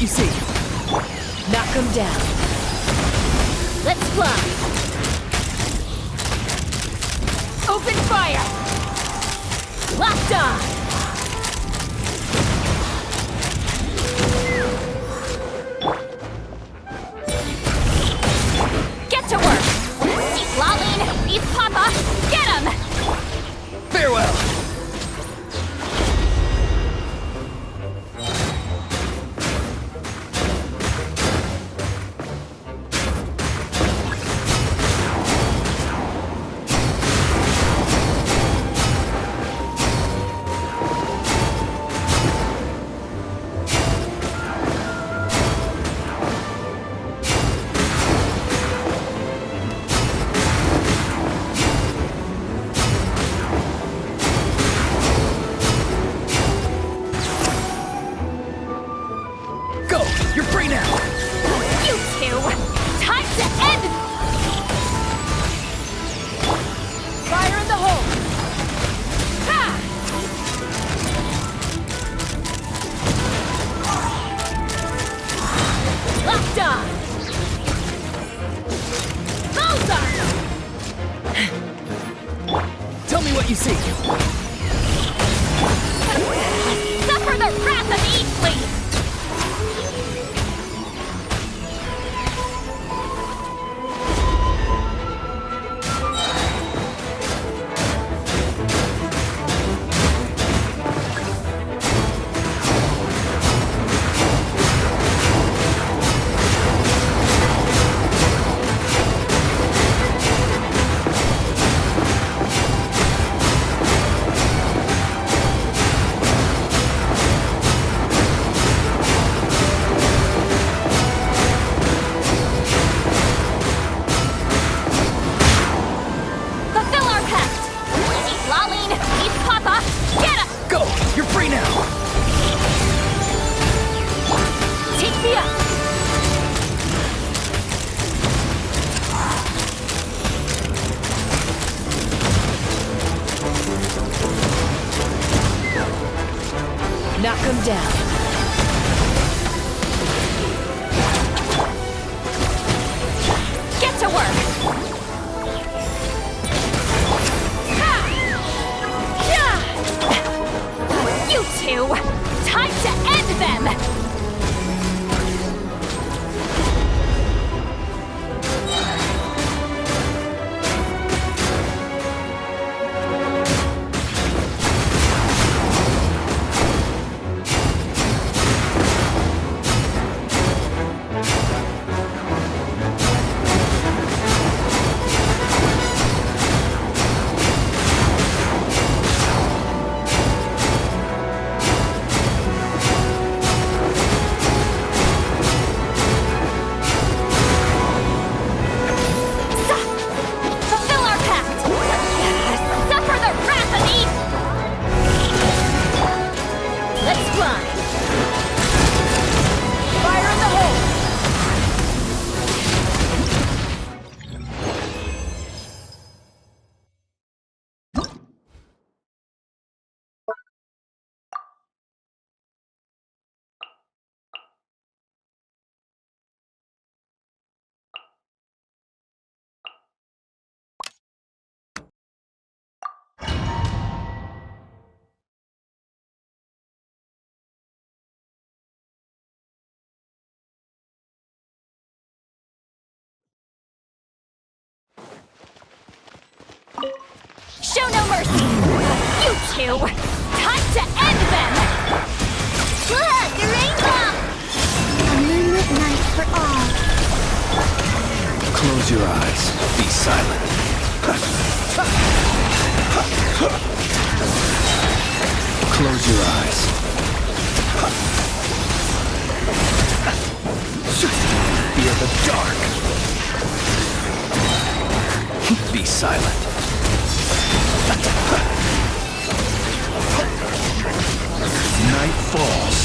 what you see. Knock him down. Let's fly. Open fire! Locked on. Get to work! Dvalin, beef papa, get him! Farewell! You're free now! You two! Time to end! Fire in the hole! Ha! Locked on. Bullseye. Tell me what you see. Suffer the wrath of Eastleaf! Knock him down. Get to work! You two! Time to end them! Show no mercy! You two! Time to end them! Look, the rainbow! A moonlit night for all. Close your eyes. Be silent. Close your eyes. Fear the dark. Be silent. Night falls.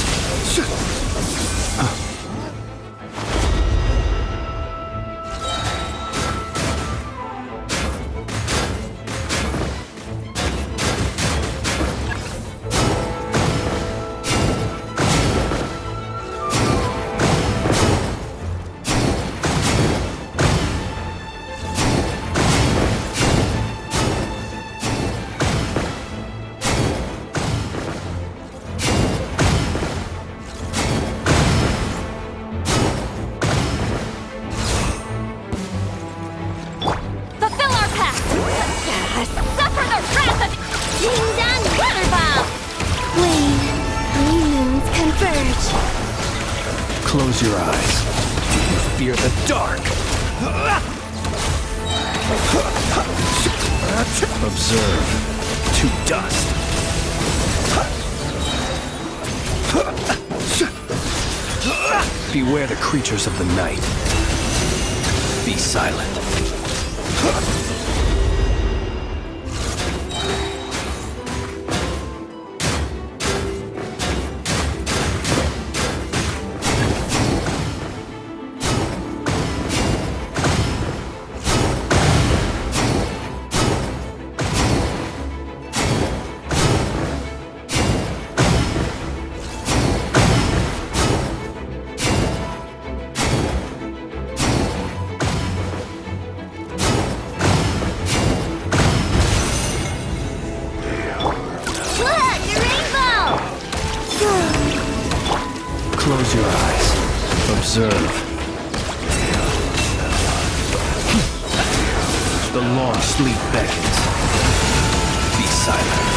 Close your eyes. You fear the dark. Observe. To dust. Beware the creatures of the night. Be silent. Close your eyes. Observe. The long sleep beckons. Be silent.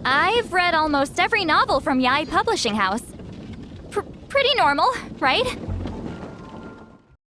I've read almost every novel from Yae Publishing House. Pretty normal, right?